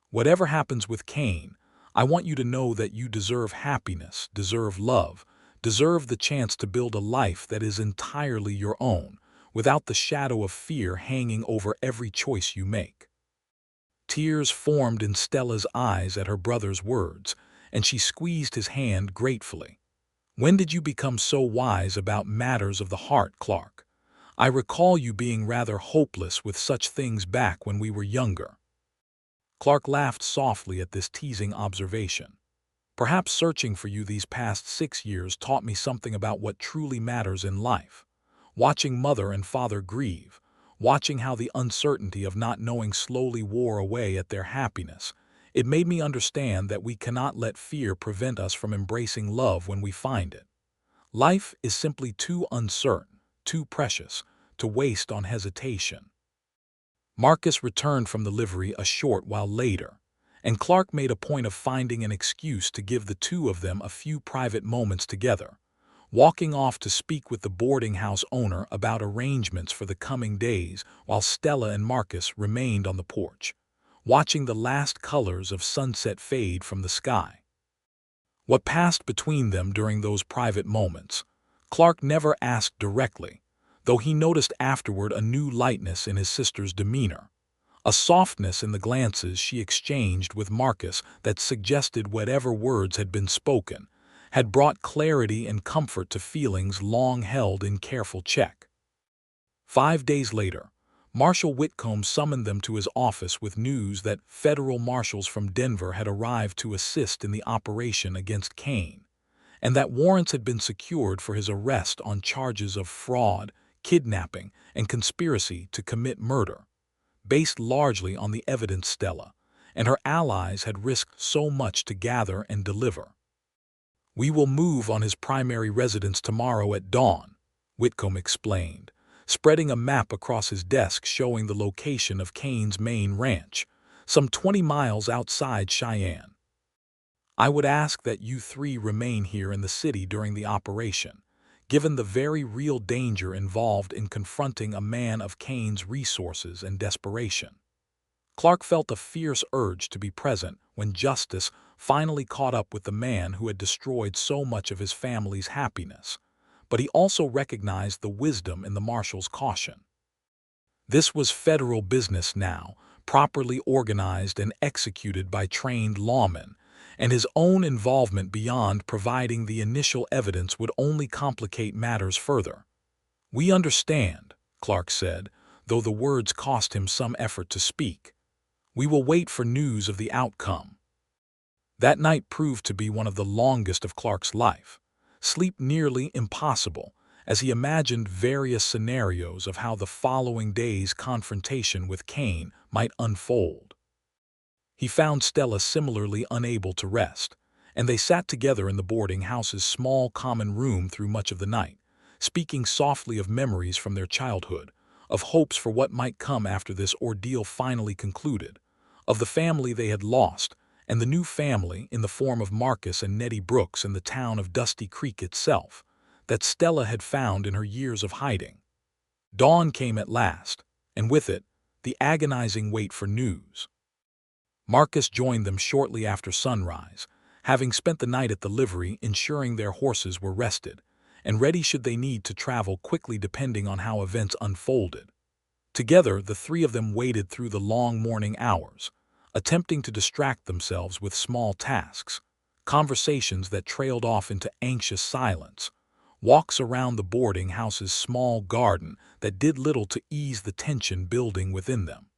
Whatever happens with Kane, I want you to know that you deserve happiness, deserve love, deserve the chance to build a life that is entirely your own, without the shadow of fear hanging over every choice you make." Tears formed in Stella's eyes at her brother's words, and she squeezed his hand gratefully. "When did you become so wise about matters of the heart, Clark? I recall you being rather hopeless with such things back when we were younger." Clark laughed softly at this teasing observation. "Perhaps searching for you these past 6 years taught me something about what truly matters in life. Watching mother and father grieve, watching how the uncertainty of not knowing slowly wore away at their happiness, it made me understand that we cannot let fear prevent us from embracing love when we find it. Life is simply too uncertain, too precious, to waste on hesitation." Marcus returned from the livery a short while later, and Clark made a point of finding an excuse to give the two of them a few private moments together, walking off to speak with the boarding house owner about arrangements for the coming days while Stella and Marcus remained on the porch, watching the last colors of sunset fade from the sky. What passed between them during those private moments, Clark never asked directly, though he noticed afterward a new lightness in his sister's demeanor, a softness in the glances she exchanged with Marcus that suggested whatever words had been spoken had brought clarity and comfort to feelings long held in careful check. 5 days later, Marshal Whitcomb summoned them to his office with news that federal marshals from Denver had arrived to assist in the operation against Kane, and that warrants had been secured for his arrest on charges of fraud, kidnapping, and conspiracy to commit murder, based largely on the evidence Stella and her allies had risked so much to gather and deliver. "We will move on his primary residence tomorrow at dawn," Whitcomb explained, spreading a map across his desk showing the location of Kane's main ranch, some 20 miles outside Cheyenne. "I would ask that you 3 remain here in the city during the operation, given the very real danger involved in confronting a man of Kane's resources and desperation." Clark felt a fierce urge to be present when justice finally caught up with the man who had destroyed so much of his family's happiness, but he also recognized the wisdom in the marshal's caution. This was federal business now, properly organized and executed by trained lawmen, and his own involvement beyond providing the initial evidence would only complicate matters further. "We understand," Clark said, though the words cost him some effort to speak. "We will wait for news of the outcome." That night proved to be one of the longest of Clark's life, sleep nearly impossible, as he imagined various scenarios of how the following day's confrontation with Kane might unfold. He found Stella similarly unable to rest, and they sat together in the boarding house's small common room through much of the night, speaking softly of memories from their childhood, of hopes for what might come after this ordeal finally concluded, of the family they had lost, and the new family in the form of Marcus and Nettie Brooks in the town of Dusty Creek itself, that Stella had found in her years of hiding. Dawn came at last, and with it, the agonizing wait for news. Marcus joined them shortly after sunrise, having spent the night at the livery ensuring their horses were rested, and ready should they need to travel quickly depending on how events unfolded. Together, the three of them waited through the long morning hours, attempting to distract themselves with small tasks, conversations that trailed off into anxious silence, walks around the boarding house's small garden that did little to ease the tension building within them.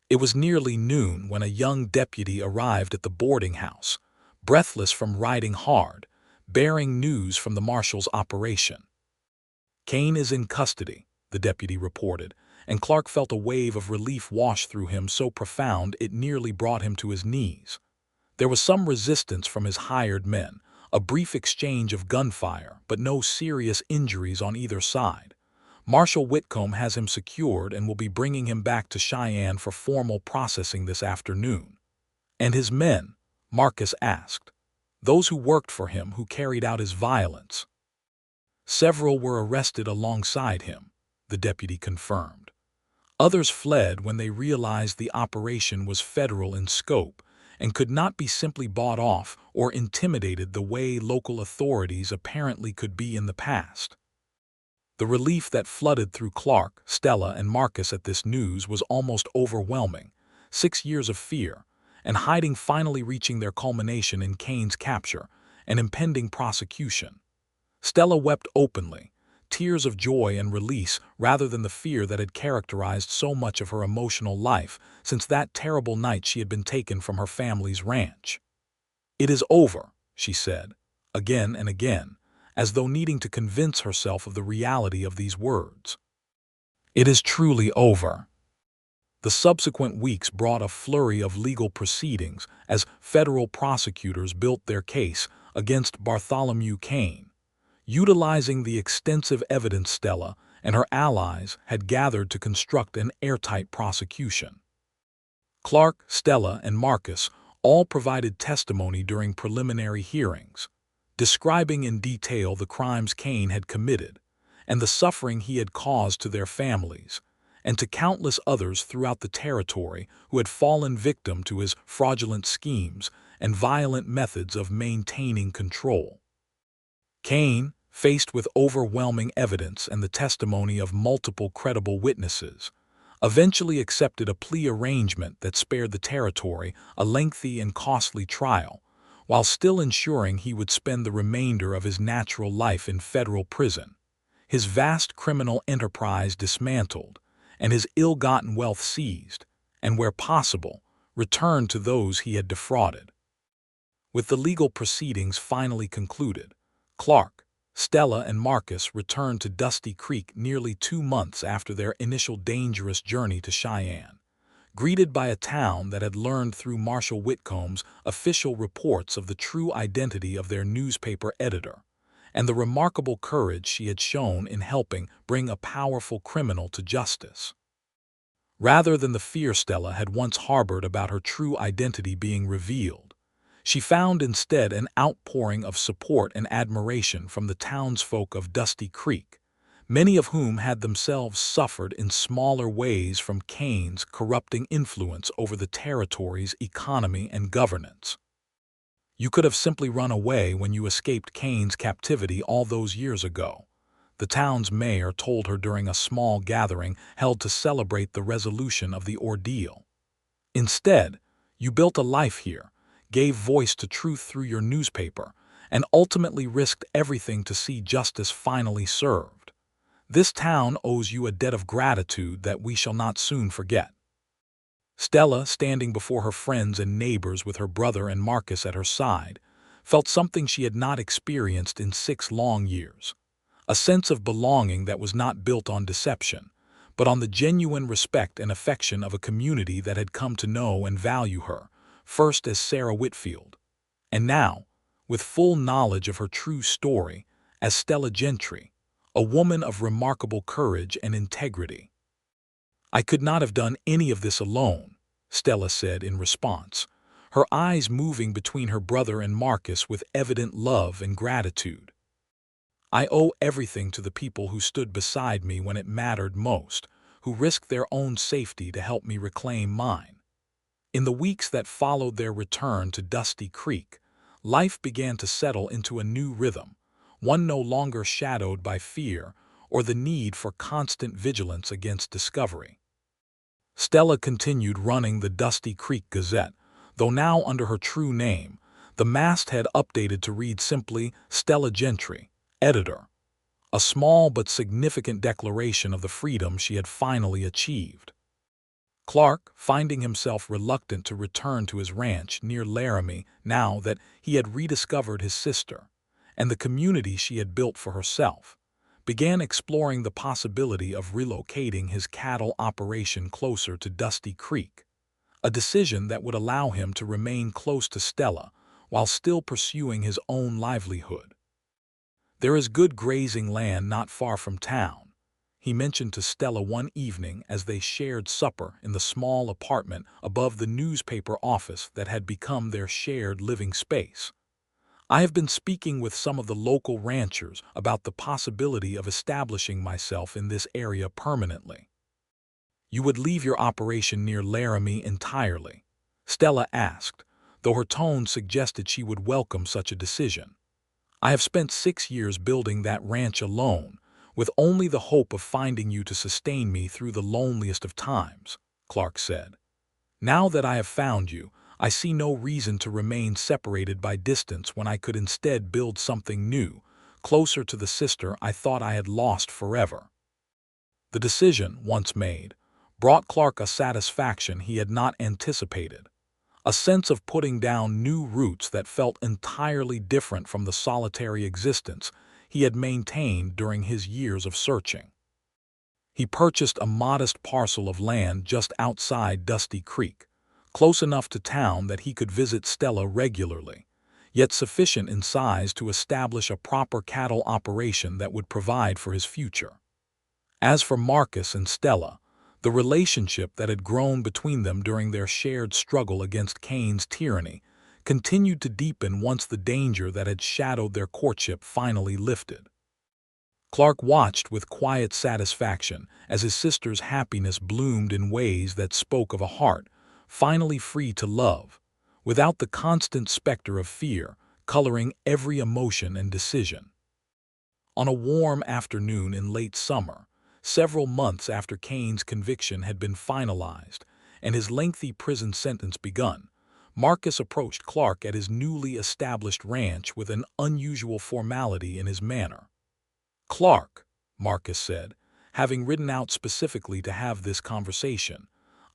It was nearly noon when a young deputy arrived at the boarding house, breathless from riding hard, bearing news from the marshal's operation. "Kane is in custody," the deputy reported, and Clark felt a wave of relief wash through him so profound it nearly brought him to his knees. There was some resistance from his hired men, a brief exchange of gunfire, but no serious injuries on either side. "Marshal Whitcomb has him secured and will be bringing him back to Cheyenne for formal processing this afternoon." "And his men?" Marcus asked. "Those who worked for him, who carried out his violence?" "Several were arrested alongside him," the deputy confirmed. "Others fled when they realized the operation was federal in scope and could not be simply bought off or intimidated the way local authorities apparently could be in the past." The relief that flooded through Clark, Stella, and Marcus at this news was almost overwhelming. 6 years of fear, and hiding finally reaching their culmination in Kane's capture and impending prosecution. Stella wept openly, tears of joy and release rather than the fear that had characterized so much of her emotional life since that terrible night she had been taken from her family's ranch. "It is over," she said, again and again, as though needing to convince herself of the reality of these words. "It is truly over." The subsequent weeks brought a flurry of legal proceedings as federal prosecutors built their case against Bartholomew Kane, utilizing the extensive evidence Stella and her allies had gathered to construct an airtight prosecution. Clark, Stella, and Marcus all provided testimony during preliminary hearings, describing in detail the crimes Kane had committed and the suffering he had caused to their families and to countless others throughout the territory who had fallen victim to his fraudulent schemes and violent methods of maintaining control. Kane, faced with overwhelming evidence and the testimony of multiple credible witnesses, eventually accepted a plea arrangement that spared the territory a lengthy and costly trial, while still ensuring he would spend the remainder of his natural life in federal prison, his vast criminal enterprise dismantled, and his ill-gotten wealth seized, and where possible, returned to those he had defrauded. With the legal proceedings finally concluded, Clark, Stella, and Marcus returned to Dusty Creek nearly 2 months after their initial dangerous journey to Cheyenne, greeted by a town that had learned through Marshal Whitcomb's official reports of the true identity of their newspaper editor, and the remarkable courage she had shown in helping bring a powerful criminal to justice. Rather than the fear Stella had once harbored about her true identity being revealed, she found instead an outpouring of support and admiration from the townsfolk of Dusty Creek, many of whom had themselves suffered in smaller ways from Kane's corrupting influence over the territory's economy and governance. "You could have simply run away when you escaped Kane's captivity all those years ago," the town's mayor told her during a small gathering held to celebrate the resolution of the ordeal. "Instead, you built a life here, gave voice to truth through your newspaper, and ultimately risked everything to see justice finally served. This town owes you a debt of gratitude that we shall not soon forget." Stella, standing before her friends and neighbors with her brother and Marcus at her side, felt something she had not experienced in 6 long years. A sense of belonging that was not built on deception, but on the genuine respect and affection of a community that had come to know and value her, first as Sarah Whitfield, and now, with full knowledge of her true story, as Stella Gentry, a woman of remarkable courage and integrity. "I could not have done any of this alone," Stella said in response, her eyes moving between her brother and Marcus with evident love and gratitude. "I owe everything to the people who stood beside me when it mattered most, who risked their own safety to help me reclaim mine." In the weeks that followed their return to Dusty Creek, life began to settle into a new rhythm, one no longer shadowed by fear or the need for constant vigilance against discovery. Stella continued running the Dusty Creek Gazette, though now under her true name, the masthead updated to read simply Stella Gentry, editor, a small but significant declaration of the freedom she had finally achieved. Clark, finding himself reluctant to return to his ranch near Laramie now that he had rediscovered his sister and the community she had built for herself, began exploring the possibility of relocating his cattle operation closer to Dusty Creek, a decision that would allow him to remain close to Stella while still pursuing his own livelihood. "There is good grazing land not far from town," he mentioned to Stella one evening as they shared supper in the small apartment above the newspaper office that had become their shared living space. "I have been speaking with some of the local ranchers about the possibility of establishing myself in this area permanently." "You would leave your operation near Laramie entirely?" Stella asked, though her tone suggested she would welcome such a decision. "I have spent 6 years building that ranch alone, with only the hope of finding you to sustain me through the loneliest of times," Clark said. "Now that I have found you, I see no reason to remain separated by distance when I could instead build something new, closer to the sister I thought I had lost forever." The decision, once made, brought Clark a satisfaction he had not anticipated, a sense of putting down new roots that felt entirely different from the solitary existence he had maintained during his years of searching. He purchased a modest parcel of land just outside Dusty Creek, close enough to town that he could visit Stella regularly, yet sufficient in size to establish a proper cattle operation that would provide for his future. As for Marcus and Stella, the relationship that had grown between them during their shared struggle against Cain's tyranny continued to deepen once the danger that had shadowed their courtship finally lifted. Clark watched with quiet satisfaction as his sister's happiness bloomed in ways that spoke of a heart finally free to love, without the constant specter of fear coloring every emotion and decision. On a warm afternoon in late summer, several months after Cain's conviction had been finalized and his lengthy prison sentence begun, Marcus approached Clark at his newly established ranch with an unusual formality in his manner. "Clark," Marcus said, having ridden out specifically to have this conversation,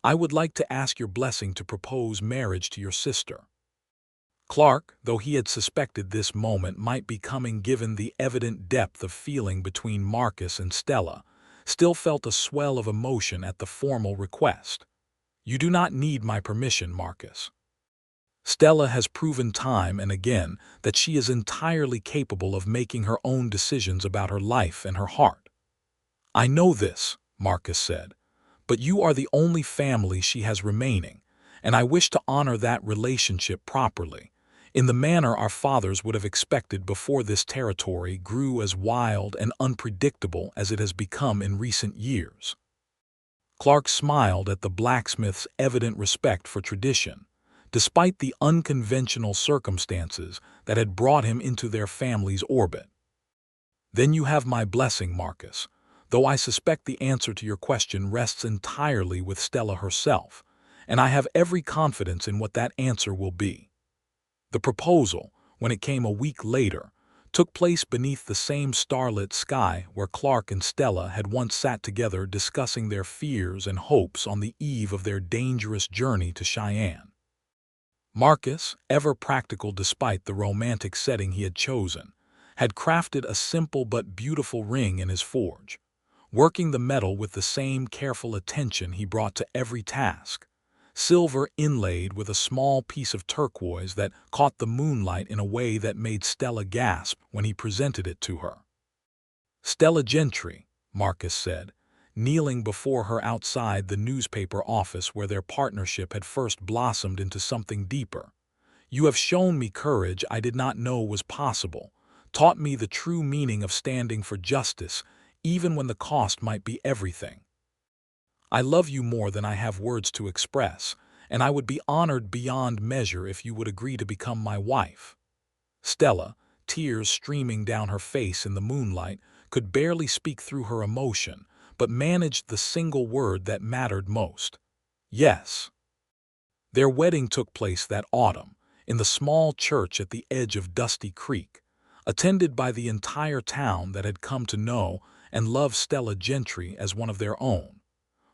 "I would like to ask your blessing to propose marriage to your sister." Clark, though he had suspected this moment might be coming given the evident depth of feeling between Marcus and Stella, still felt a swell of emotion at the formal request. "You do not need my permission, Marcus. Stella has proven time and again that she is entirely capable of making her own decisions about her life and her heart." "I know this," Marcus said, "but you are the only family she has remaining, and I wish to honor that relationship properly, in the manner our fathers would have expected before this territory grew as wild and unpredictable as it has become in recent years." Clark smiled at the blacksmith's evident respect for tradition, despite the unconventional circumstances that had brought him into their family's orbit. "Then you have my blessing, Marcus, though I suspect the answer to your question rests entirely with Stella herself, and I have every confidence in what that answer will be." The proposal, when it came a week later, took place beneath the same starlit sky where Clark and Stella had once sat together discussing their fears and hopes on the eve of their dangerous journey to Cheyenne. Marcus, ever practical despite the romantic setting he had chosen, had crafted a simple but beautiful ring in his forge, working the metal with the same careful attention he brought to every task, silver inlaid with a small piece of turquoise that caught the moonlight in a way that made Stella gasp when he presented it to her. "Stella Gentry," Marcus said, kneeling before her outside the newspaper office where their partnership had first blossomed into something deeper. "You have shown me courage I did not know was possible, taught me the true meaning of standing for justice, even when the cost might be everything. I love you more than I have words to express, and I would be honored beyond measure if you would agree to become my wife." Stella, tears streaming down her face in the moonlight, could barely speak through her emotion, but managed the single word that mattered most: "Yes." Their wedding took place that autumn, in the small church at the edge of Dusty Creek, attended by the entire town that had come to know and love Stella Gentry as one of their own.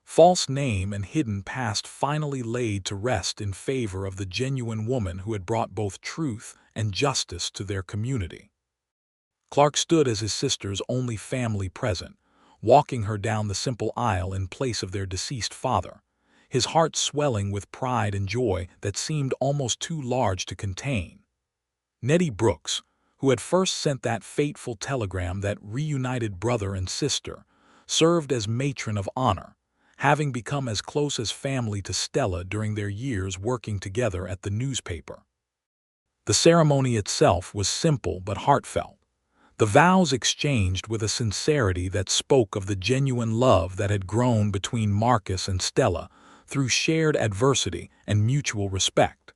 False name and hidden past finally laid to rest in favor of the genuine woman who had brought both truth and justice to their community. Clark stood as his sister's only family present, walking her down the simple aisle in place of their deceased father, his heart swelling with pride and joy that seemed almost too large to contain. Nettie Brooks, who had first sent that fateful telegram that reunited brother and sister, served as matron of honor, having become as close as family to Stella during their years working together at the newspaper. The ceremony itself was simple but heartfelt, the vows exchanged with a sincerity that spoke of the genuine love that had grown between Marcus and Stella through shared adversity and mutual respect.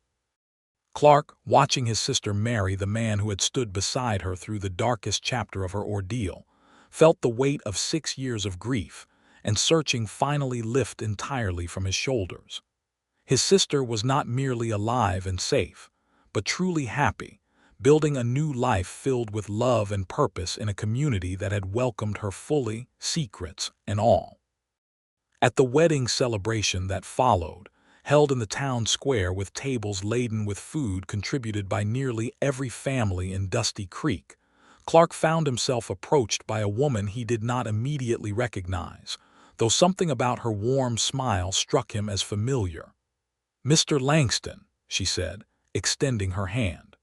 Clark, watching his sister marry the man who had stood beside her through the darkest chapter of her ordeal, felt the weight of 6 years of grief and searching finally lift entirely from his shoulders. His sister was not merely alive and safe, but truly happy, building a new life filled with love and purpose in a community that had welcomed her fully, secrets and all. At the wedding celebration that followed, held in the town square with tables laden with food contributed by nearly every family in Dusty Creek, Clark found himself approached by a woman he did not immediately recognize, though something about her warm smile struck him as familiar. "Mr. Langston," she said, extending her hand.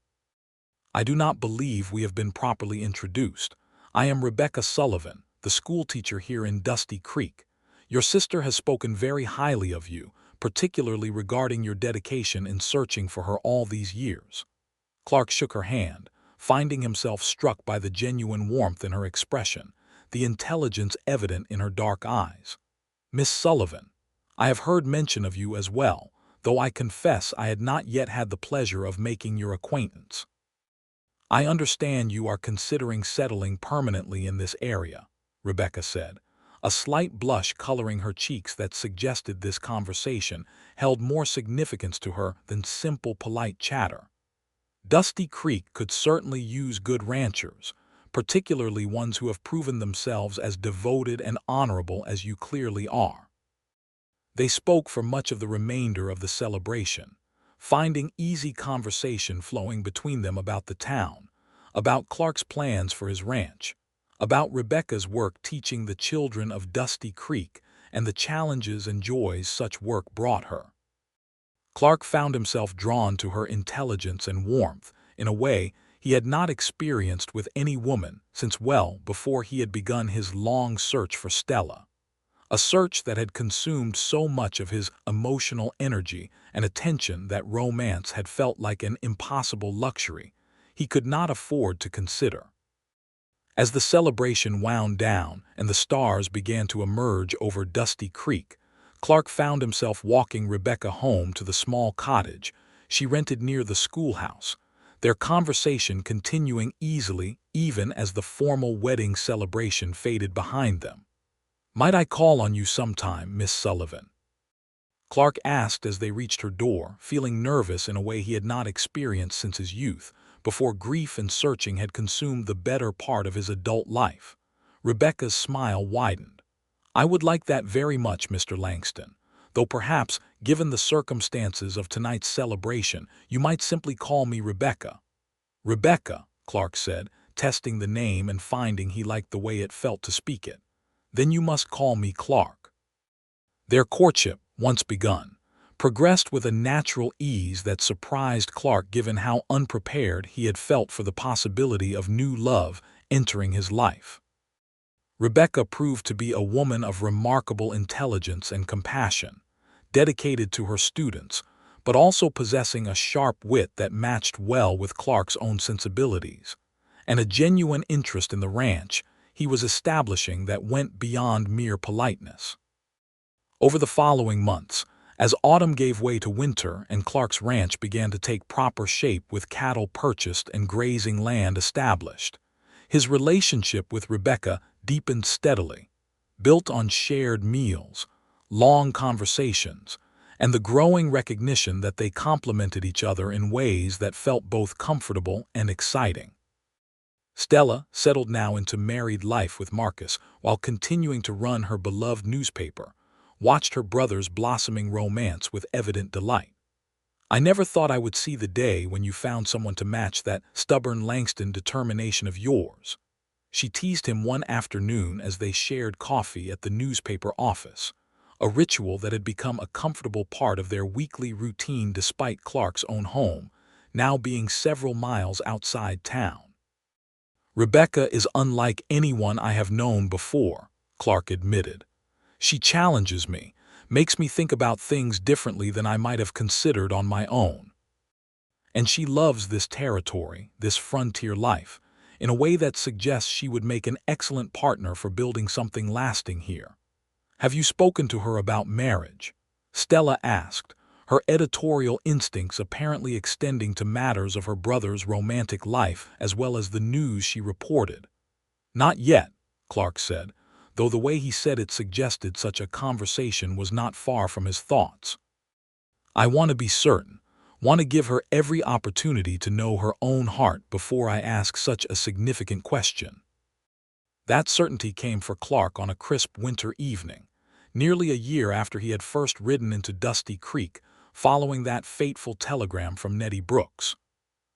"I do not believe we have been properly introduced. I am Rebecca Sullivan, the schoolteacher here in Dusty Creek. Your sister has spoken very highly of you, particularly regarding your dedication in searching for her all these years." Clark shook her hand, finding himself struck by the genuine warmth in her expression, the intelligence evident in her dark eyes. "Miss Sullivan, I have heard mention of you as well, though I confess I had not yet had the pleasure of making your acquaintance. I understand you are considering settling permanently in this area," Rebecca said, a slight blush coloring her cheeks that suggested this conversation held more significance to her than simple polite chatter. "Dusty Creek could certainly use good ranchers, particularly ones who have proven themselves as devoted and honorable as you clearly are." They spoke for much of the remainder of the celebration, finding easy conversation flowing between them about the town, about Clark's plans for his ranch, about Rebecca's work teaching the children of Dusty Creek and the challenges and joys such work brought her. Clark found himself drawn to her intelligence and warmth in a way he had not experienced with any woman since well before he had begun his long search for Stella. A search that had consumed so much of his emotional energy and attention that romance had felt like an impossible luxury he could not afford to consider. As the celebration wound down and the stars began to emerge over Dusty Creek, Clark found himself walking Rebecca home to the small cottage she rented near the schoolhouse, their conversation continuing easily even as the formal wedding celebration faded behind them. "Might I call on you sometime, Miss Sullivan?" Clark asked as they reached her door, feeling nervous in a way he had not experienced since his youth, before grief and searching had consumed the better part of his adult life. Rebecca's smile widened. "I would like that very much, Mr. Langston, though perhaps, given the circumstances of tonight's celebration, you might simply call me Rebecca." "Rebecca," Clark said, testing the name and finding he liked the way it felt to speak it. "Then you must call me Clark." Their courtship, once begun, progressed with a natural ease that surprised Clark given how unprepared he had felt for the possibility of new love entering his life. Rebecca proved to be a woman of remarkable intelligence and compassion, dedicated to her students, but also possessing a sharp wit that matched well with Clark's own sensibilities, and a genuine interest in the ranch he was establishing that went beyond mere politeness. Over the following months, as autumn gave way to winter and Clark's ranch began to take proper shape with cattle purchased and grazing land established, his relationship with Rebecca deepened steadily, built on shared meals, long conversations, and the growing recognition that they complemented each other in ways that felt both comfortable and exciting. Stella settled now into married life with Marcus while continuing to run her beloved newspaper, watched her brother's blossoming romance with evident delight. "I never thought I would see the day when you found someone to match that stubborn Langston determination of yours," she teased him one afternoon as they shared coffee at the newspaper office, a ritual that had become a comfortable part of their weekly routine despite Clark's own home, now being several miles outside town. "Rebecca is unlike anyone I have known before," Clark admitted. "She challenges me, makes me think about things differently than I might have considered on my own. And she loves this territory, this frontier life, in a way that suggests she would make an excellent partner for building something lasting here." "Have you spoken to her about marriage?" Stella asked, her editorial instincts apparently extending to matters of her brother's romantic life as well as the news she reported. "Not yet," Clark said, though the way he said it suggested such a conversation was not far from his thoughts. "I want to be certain, want to give her every opportunity to know her own heart before I ask such a significant question." That certainty came for Clark on a crisp winter evening, nearly a year after he had first ridden into Dusty Creek, following that fateful telegram from Nettie Brooks.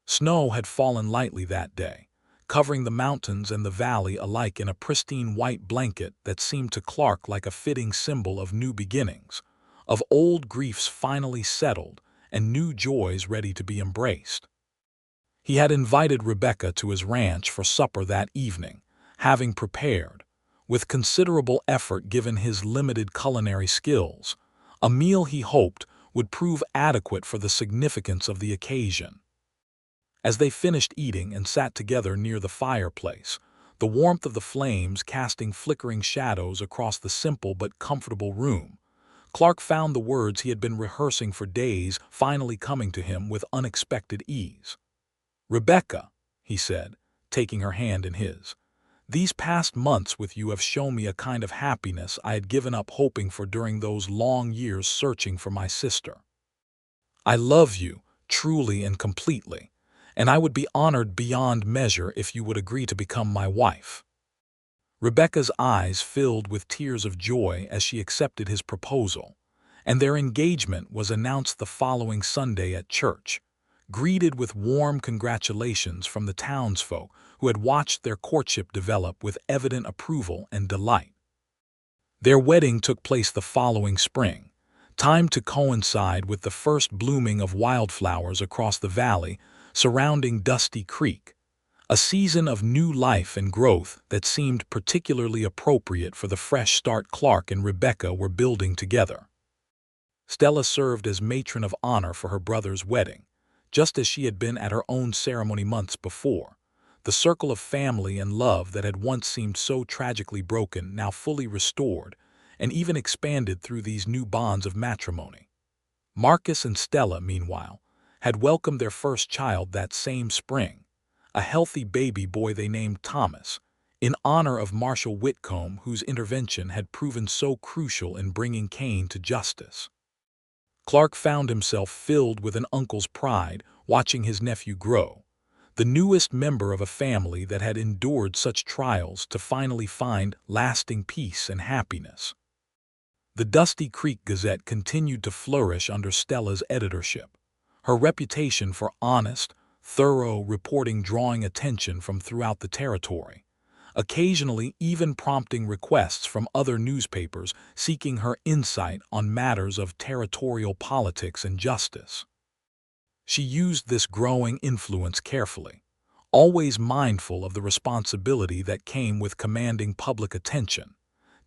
Snow had fallen lightly that day, covering the mountains and the valley alike in a pristine white blanket that seemed to Clark like a fitting symbol of new beginnings, of old griefs finally settled and new joys ready to be embraced. He had invited Rebecca to his ranch for supper that evening, having prepared, with considerable effort given his limited culinary skills, a meal he hoped would prove adequate for the significance of the occasion. As they finished eating and sat together near the fireplace, the warmth of the flames casting flickering shadows across the simple but comfortable room, Clark found the words he had been rehearsing for days finally coming to him with unexpected ease. "Rebecca," he said, taking her hand in his, "these past months with you have shown me a kind of happiness I had given up hoping for during those long years searching for my sister. I love you, truly and completely, and I would be honored beyond measure if you would agree to become my wife." Rebecca's eyes filled with tears of joy as she accepted his proposal, and their engagement was announced the following Sunday at church, greeted with warm congratulations from the townsfolk who had watched their courtship develop with evident approval and delight. Their wedding took place the following spring, timed to coincide with the first blooming of wildflowers across the valley surrounding Dusty Creek, a season of new life and growth that seemed particularly appropriate for the fresh start Clark and Rebecca were building together. Stella served as matron of honor for her brother's wedding, just as she had been at her own ceremony months before, the circle of family and love that had once seemed so tragically broken now fully restored and even expanded through these new bonds of matrimony. Marcus and Stella, meanwhile, had welcomed their first child that same spring, a healthy baby boy they named Thomas, in honor of Marshal Whitcomb, whose intervention had proven so crucial in bringing Cain to justice. Clark found himself filled with an uncle's pride watching his nephew grow, the newest member of a family that had endured such trials to finally find lasting peace and happiness. The Dusty Creek Gazette continued to flourish under Stella's editorship, her reputation for honest, thorough reporting drawing attention from throughout the territory, occasionally even prompting requests from other newspapers seeking her insight on matters of territorial politics and justice. She used this growing influence carefully, always mindful of the responsibility that came with commanding public attention,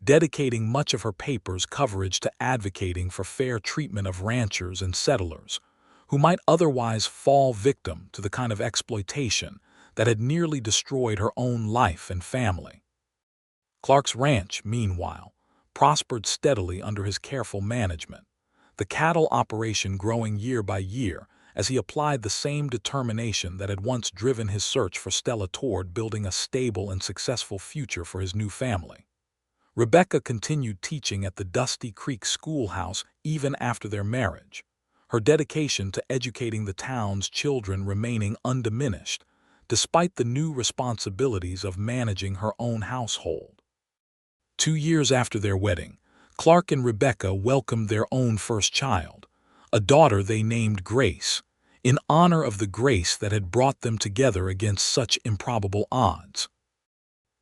dedicating much of her paper's coverage to advocating for fair treatment of ranchers and settlers, who might otherwise fall victim to the kind of exploitation that had nearly destroyed her own life and family. Clark's ranch, meanwhile, prospered steadily under his careful management, the cattle operation growing year by year as he applied the same determination that had once driven his search for Stella toward building a stable and successful future for his new family. Rebecca continued teaching at the Dusty Creek schoolhouse even after their marriage, her dedication to educating the town's children remaining undiminished, despite the new responsibilities of managing her own household. 2 years after their wedding, Clark and Rebecca welcomed their own first child, a daughter they named Grace, in honor of the grace that had brought them together against such improbable odds.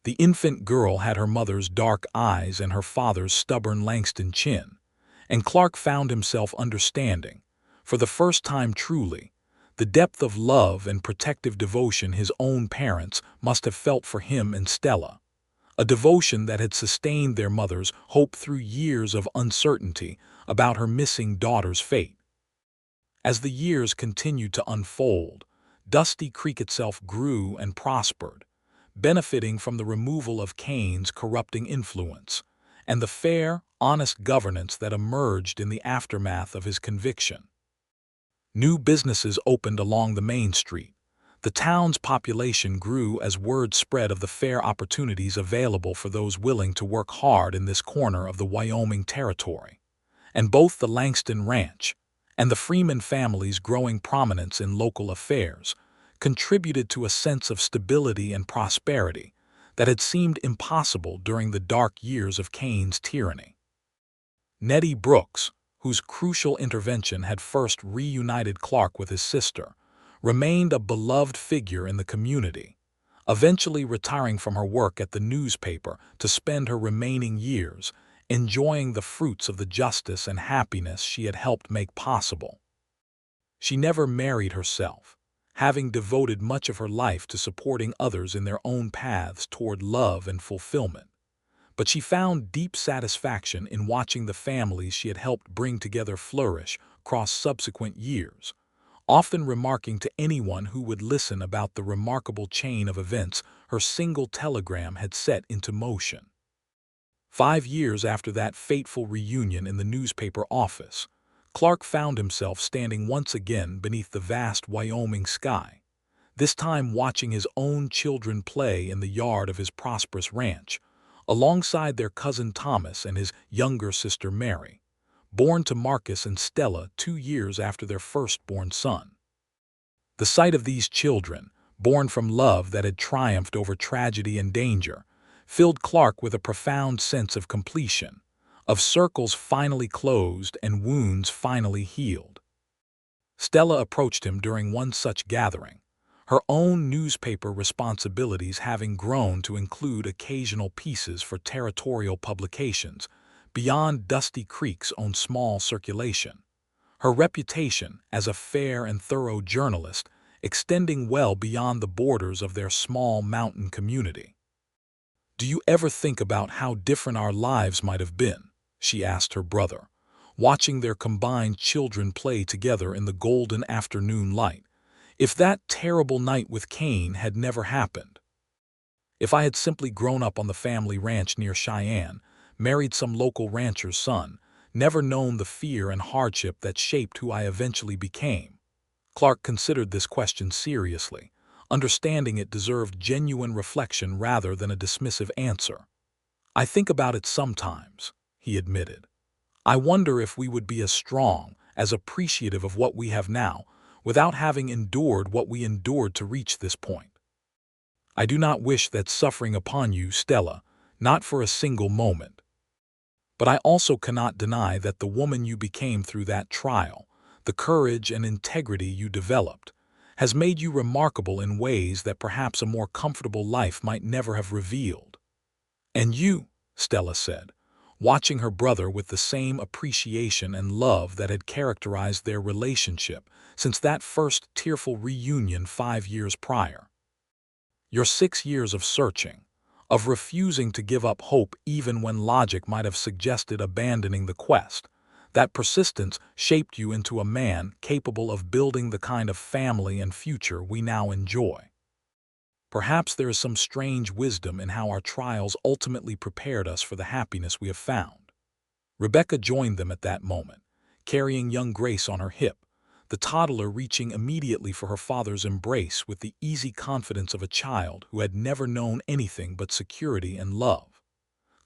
The infant girl had her mother's dark eyes and her father's stubborn Langston chin, and Clark found himself understanding, for the first time truly, the depth of love and protective devotion his own parents must have felt for him and Stella, a devotion that had sustained their mother's hope through years of uncertainty about her missing daughter's fate. As the years continued to unfold, Dusty Creek itself grew and prospered, benefiting from the removal of Cain's corrupting influence and the fair, honest governance that emerged in the aftermath of his conviction. New businesses opened along the main street. The town's population grew as word spread of the fair opportunities available for those willing to work hard in this corner of the Wyoming territory. And both the Langston Ranch and the Freeman family's growing prominence in local affairs contributed to a sense of stability and prosperity that had seemed impossible during the dark years of Cain's tyranny. Nettie Brooks, whose crucial intervention had first reunited Clark with his sister, remained a beloved figure in the community, eventually retiring from her work at the newspaper to spend her remaining years enjoying the fruits of the justice and happiness she had helped make possible. She never married herself, having devoted much of her life to supporting others in their own paths toward love and fulfillment. But she found deep satisfaction in watching the families she had helped bring together flourish across subsequent years, often remarking to anyone who would listen about the remarkable chain of events her single telegram had set into motion. 5 years after that fateful reunion in the newspaper office, Clark found himself standing once again beneath the vast Wyoming sky, this time watching his own children play in the yard of his prosperous ranch, alongside their cousin Thomas and his younger sister Mary, born to Marcus and Stella 2 years after their firstborn son. The sight of these children, born from love that had triumphed over tragedy and danger, filled Clark with a profound sense of completion, of circles finally closed and wounds finally healed. Stella approached him during one such gathering, her own newspaper responsibilities having grown to include occasional pieces for territorial publications beyond Dusty Creek's own small circulation, her reputation as a fair and thorough journalist extending well beyond the borders of their small mountain community. "Do you ever think about how different our lives might have been?" she asked her brother, watching their combined children play together in the golden afternoon light. "If that terrible night with Cain had never happened? If I had simply grown up on the family ranch near Cheyenne, married some local rancher's son, never known the fear and hardship that shaped who I eventually became?" Clark considered this question seriously, understanding it deserved genuine reflection rather than a dismissive answer. "I think about it sometimes," he admitted. "I wonder if we would be as strong, as appreciative of what we have now, without having endured what we endured to reach this point. I do not wish that suffering upon you, Stella, not for a single moment. But I also cannot deny that the woman you became through that trial, the courage and integrity you developed, has made you remarkable in ways that perhaps a more comfortable life might never have revealed. And you, Stella said, watching her brother with the same appreciation and love that had characterized their relationship since that first tearful reunion 5 years prior. Your 6 years of searching, of refusing to give up hope even when logic might have suggested abandoning the quest, that persistence shaped you into a man capable of building the kind of family and future we now enjoy. Perhaps there is some strange wisdom in how our trials ultimately prepared us for the happiness we have found. Rebecca joined them at that moment, carrying young Grace on her hip, the toddler reaching immediately for her father's embrace with the easy confidence of a child who had never known anything but security and love.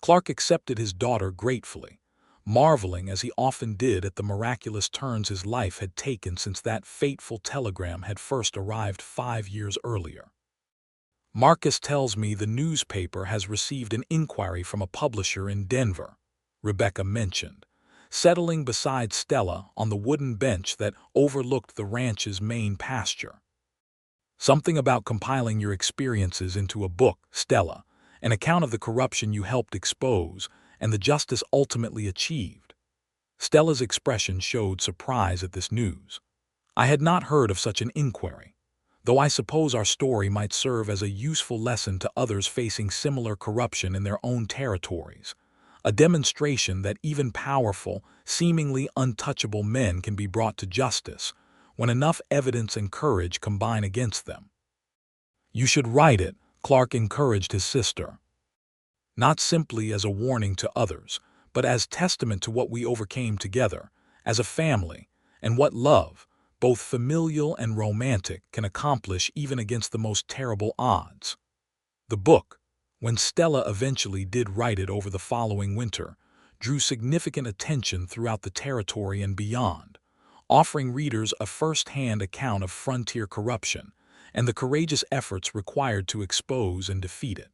Clark accepted his daughter gratefully, marveling as he often did at the miraculous turns his life had taken since that fateful telegram had first arrived 5 years earlier. Marcus tells me the newspaper has received an inquiry from a publisher in Denver, Rebecca mentioned, settling beside Stella on the wooden bench that overlooked the ranch's main pasture. Something about compiling your experiences into a book, Stella, an account of the corruption you helped expose and the justice ultimately achieved. Stella's expression showed surprise at this news. I had not heard of such an inquiry, though I suppose our story might serve as a useful lesson to others facing similar corruption in their own territories. A demonstration that even powerful, seemingly untouchable men can be brought to justice when enough evidence and courage combine against them. You should write it, Clark encouraged his sister. Not simply as a warning to others, but as testament to what we overcame together, as a family, and what love, both familial and romantic, can accomplish even against the most terrible odds. The book, when Stella eventually did write it over the following winter, drew significant attention throughout the territory and beyond, offering readers a first-hand account of frontier corruption and the courageous efforts required to expose and defeat it.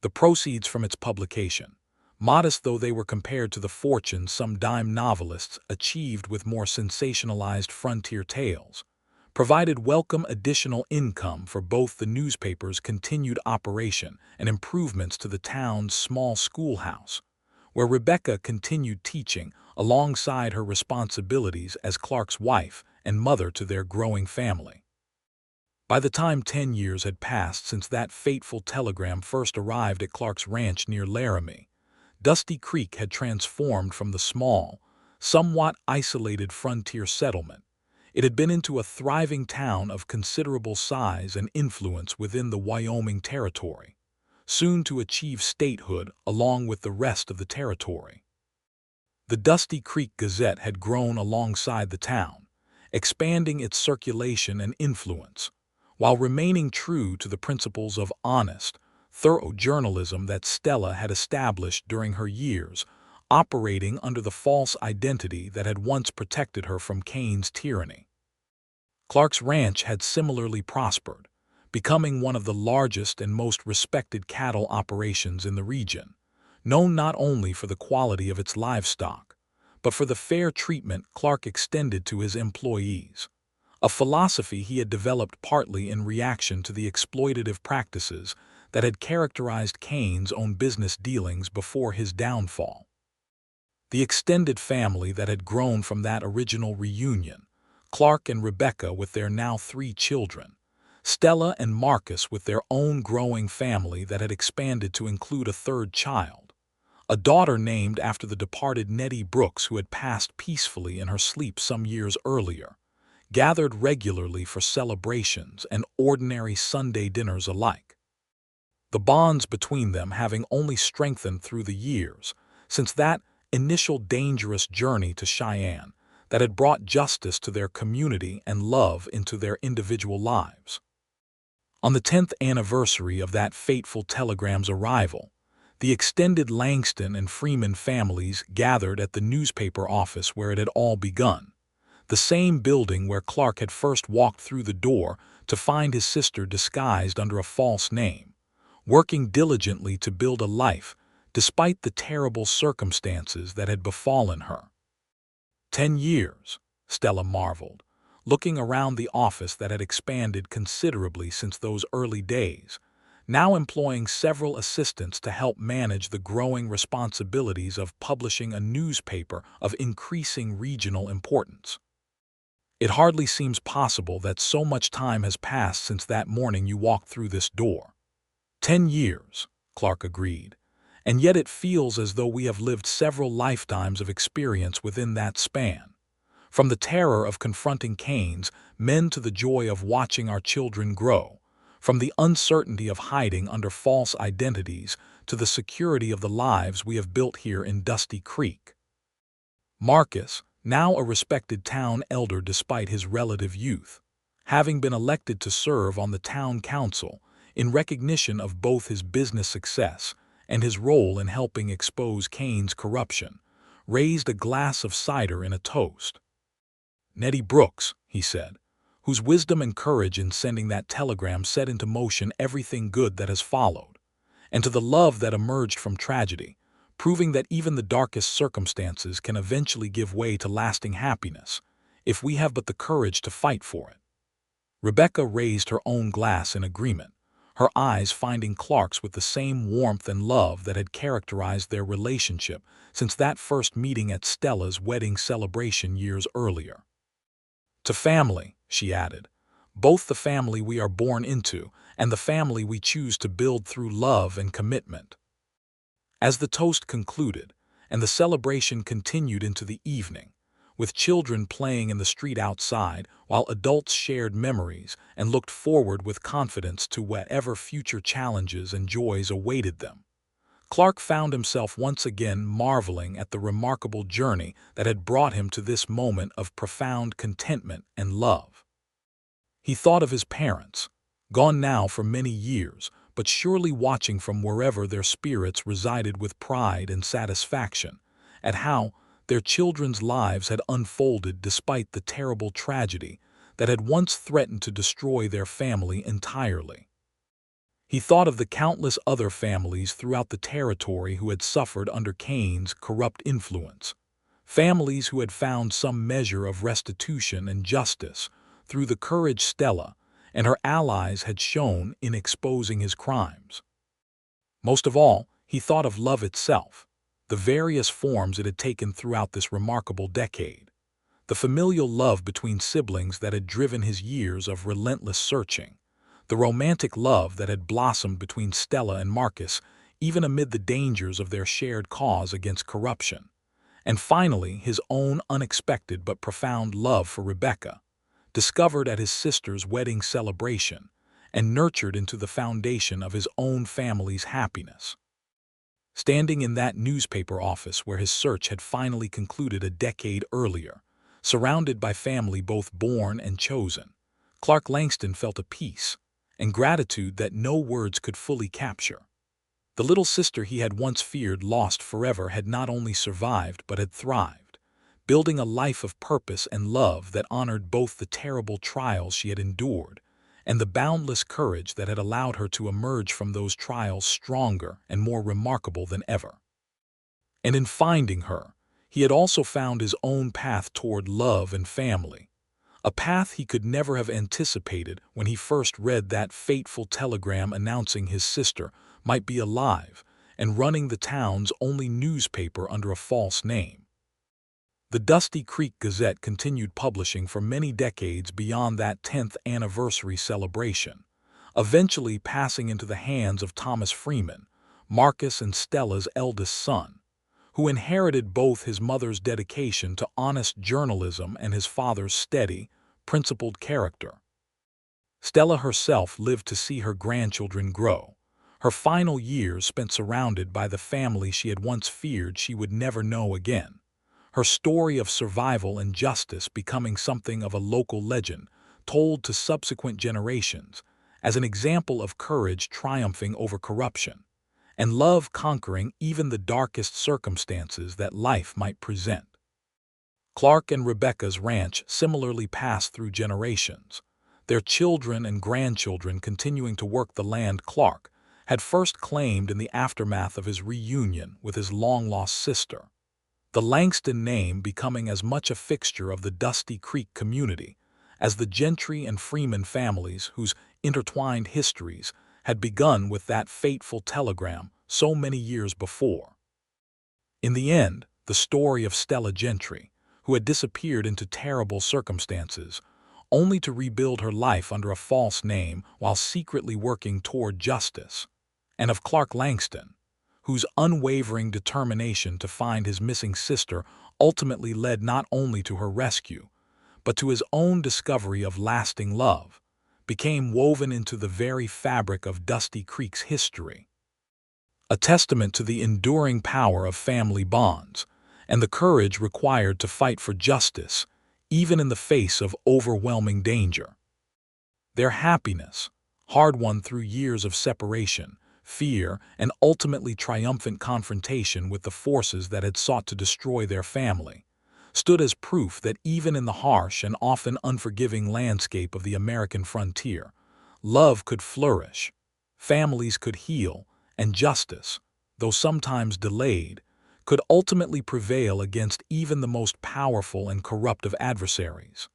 The proceeds from its publication, modest though they were compared to the fortunes some dime novelists achieved with more sensationalized frontier tales, provided welcome additional income for both the newspaper's continued operation and improvements to the town's small schoolhouse, where Rebecca continued teaching alongside her responsibilities as Clark's wife and mother to their growing family. By the time 10 years had passed since that fateful telegram first arrived at Clark's ranch near Laramie, Dusty Creek had transformed from the small, somewhat isolated frontier settlement it had been into a thriving town of considerable size and influence within the Wyoming territory, soon to achieve statehood along with the rest of the territory. The Dusty Creek Gazette had grown alongside the town, expanding its circulation and influence, while remaining true to the principles of honest, thorough journalism that Stella had established during her years, operating under the false identity that had once protected her from Cain's tyranny. Clark's ranch had similarly prospered, becoming one of the largest and most respected cattle operations in the region, known not only for the quality of its livestock, but for the fair treatment Clark extended to his employees, a philosophy he had developed partly in reaction to the exploitative practices that had characterized Cain's own business dealings before his downfall. The extended family that had grown from that original reunion, Clark and Rebecca with their now 3 children, Stella and Marcus with their own growing family that had expanded to include a 3rd child, a daughter named after the departed Nettie Brooks who had passed peacefully in her sleep some years earlier, gathered regularly for celebrations and ordinary Sunday dinners alike. The bonds between them having only strengthened through the years, since that initial dangerous journey to Cheyenne that had brought justice to their community and love into their individual lives. On the 10th anniversary of that fateful telegram's arrival, The extended Langston and Freeman families gathered at the newspaper office where it had all begun, the same building where Clark had first walked through the door to find his sister disguised under a false name, working diligently to build a life despite the terrible circumstances that had befallen her. 10 years, Stella marveled, looking around the office that had expanded considerably since those early days, now employing several assistants to help manage the growing responsibilities of publishing a newspaper of increasing regional importance. It hardly seems possible that so much time has passed since that morning you walked through this door. 10 years, Clark agreed, and yet it feels as though we have lived several lifetimes of experience within that span. From the terror of confronting Cain's men to the joy of watching our children grow, from the uncertainty of hiding under false identities to the security of the lives we have built here in Dusty Creek. Marcus, now a respected town elder despite his relative youth, having been elected to serve on the town council in recognition of both his business success and his role in helping expose Cain's corruption, raised a glass of cider in a toast. "Nettie Brooks," he said, whose wisdom and courage in sending that telegram set into motion everything good that has followed, and to the love that emerged from tragedy, proving that even the darkest circumstances can eventually give way to lasting happiness, if we have but the courage to fight for it. Rebecca raised her own glass in agreement, her eyes finding Clark's with the same warmth and love that had characterized their relationship since that first meeting at Stella's wedding celebration years earlier. "To family," she added, "both the family we are born into and the family we choose to build through love and commitment." As the toast concluded, and the celebration continued into the evening, with children playing in the street outside while adults shared memories and looked forward with confidence to whatever future challenges and joys awaited them, Clark found himself once again marveling at the remarkable journey that had brought him to this moment of profound contentment and love. He thought of his parents, gone now for many years, but surely watching from wherever their spirits resided with pride and satisfaction, at how their children's lives had unfolded despite the terrible tragedy that had once threatened to destroy their family entirely. He thought of the countless other families throughout the territory who had suffered under Cain's corrupt influence, families who had found some measure of restitution and justice through the courage Stella and her allies had shown in exposing his crimes. Most of all, he thought of love itself, the various forms it had taken throughout this remarkable decade, the familial love between siblings that had driven his years of relentless searching, the romantic love that had blossomed between Stella and Marcus even amid the dangers of their shared cause against corruption, and finally his own unexpected but profound love for Rebecca, discovered at his sister's wedding celebration and nurtured into the foundation of his own family's happiness. Standing in that newspaper office where his search had finally concluded a decade earlier, surrounded by family both born and chosen, Clark Langston felt a peace and gratitude that no words could fully capture. The little sister he had once feared lost forever had not only survived but had thrived, building a life of purpose and love that honored both the terrible trials she had endured and the boundless courage that had allowed her to emerge from those trials stronger and more remarkable than ever. And in finding her, he had also found his own path toward love and family, a path he could never have anticipated when he first read that fateful telegram announcing his sister might be alive and running the town's only newspaper under a false name. The Dusty Creek Gazette continued publishing for many decades beyond that 10th anniversary celebration, eventually passing into the hands of Thomas Freeman, Marcus and Stella's eldest son, who inherited both his mother's dedication to honest journalism and his father's steady, principled character. Stella herself lived to see her grandchildren grow, her final years spent surrounded by the family she had once feared she would never know again, her story of survival and justice becoming something of a local legend told to subsequent generations as an example of courage triumphing over corruption, and love conquering even the darkest circumstances that life might present. Clark and Rebecca's ranch similarly passed through generations, their children and grandchildren continuing to work the land Clark had first claimed in the aftermath of his reunion with his long-lost sister. The Langston name becoming as much a fixture of the Dusty Creek community as the Gentry and Freeman families whose intertwined histories had begun with that fateful telegram so many years before. In the end, the story of Stella Gentry, who had disappeared into terrible circumstances, only to rebuild her life under a false name while secretly working toward justice, and of Clark Langston, whose unwavering determination to find his missing sister ultimately led not only to her rescue, but to his own discovery of lasting love, became woven into the very fabric of Dusty Creek's history. A testament to the enduring power of family bonds and the courage required to fight for justice, even in the face of overwhelming danger. Their happiness, hard-won through years of separation, fear, and ultimately triumphant confrontation with the forces that had sought to destroy their family, stood as proof that even in the harsh and often unforgiving landscape of the American frontier, love could flourish, families could heal, and justice, though sometimes delayed, could ultimately prevail against even the most powerful and corrupt of adversaries.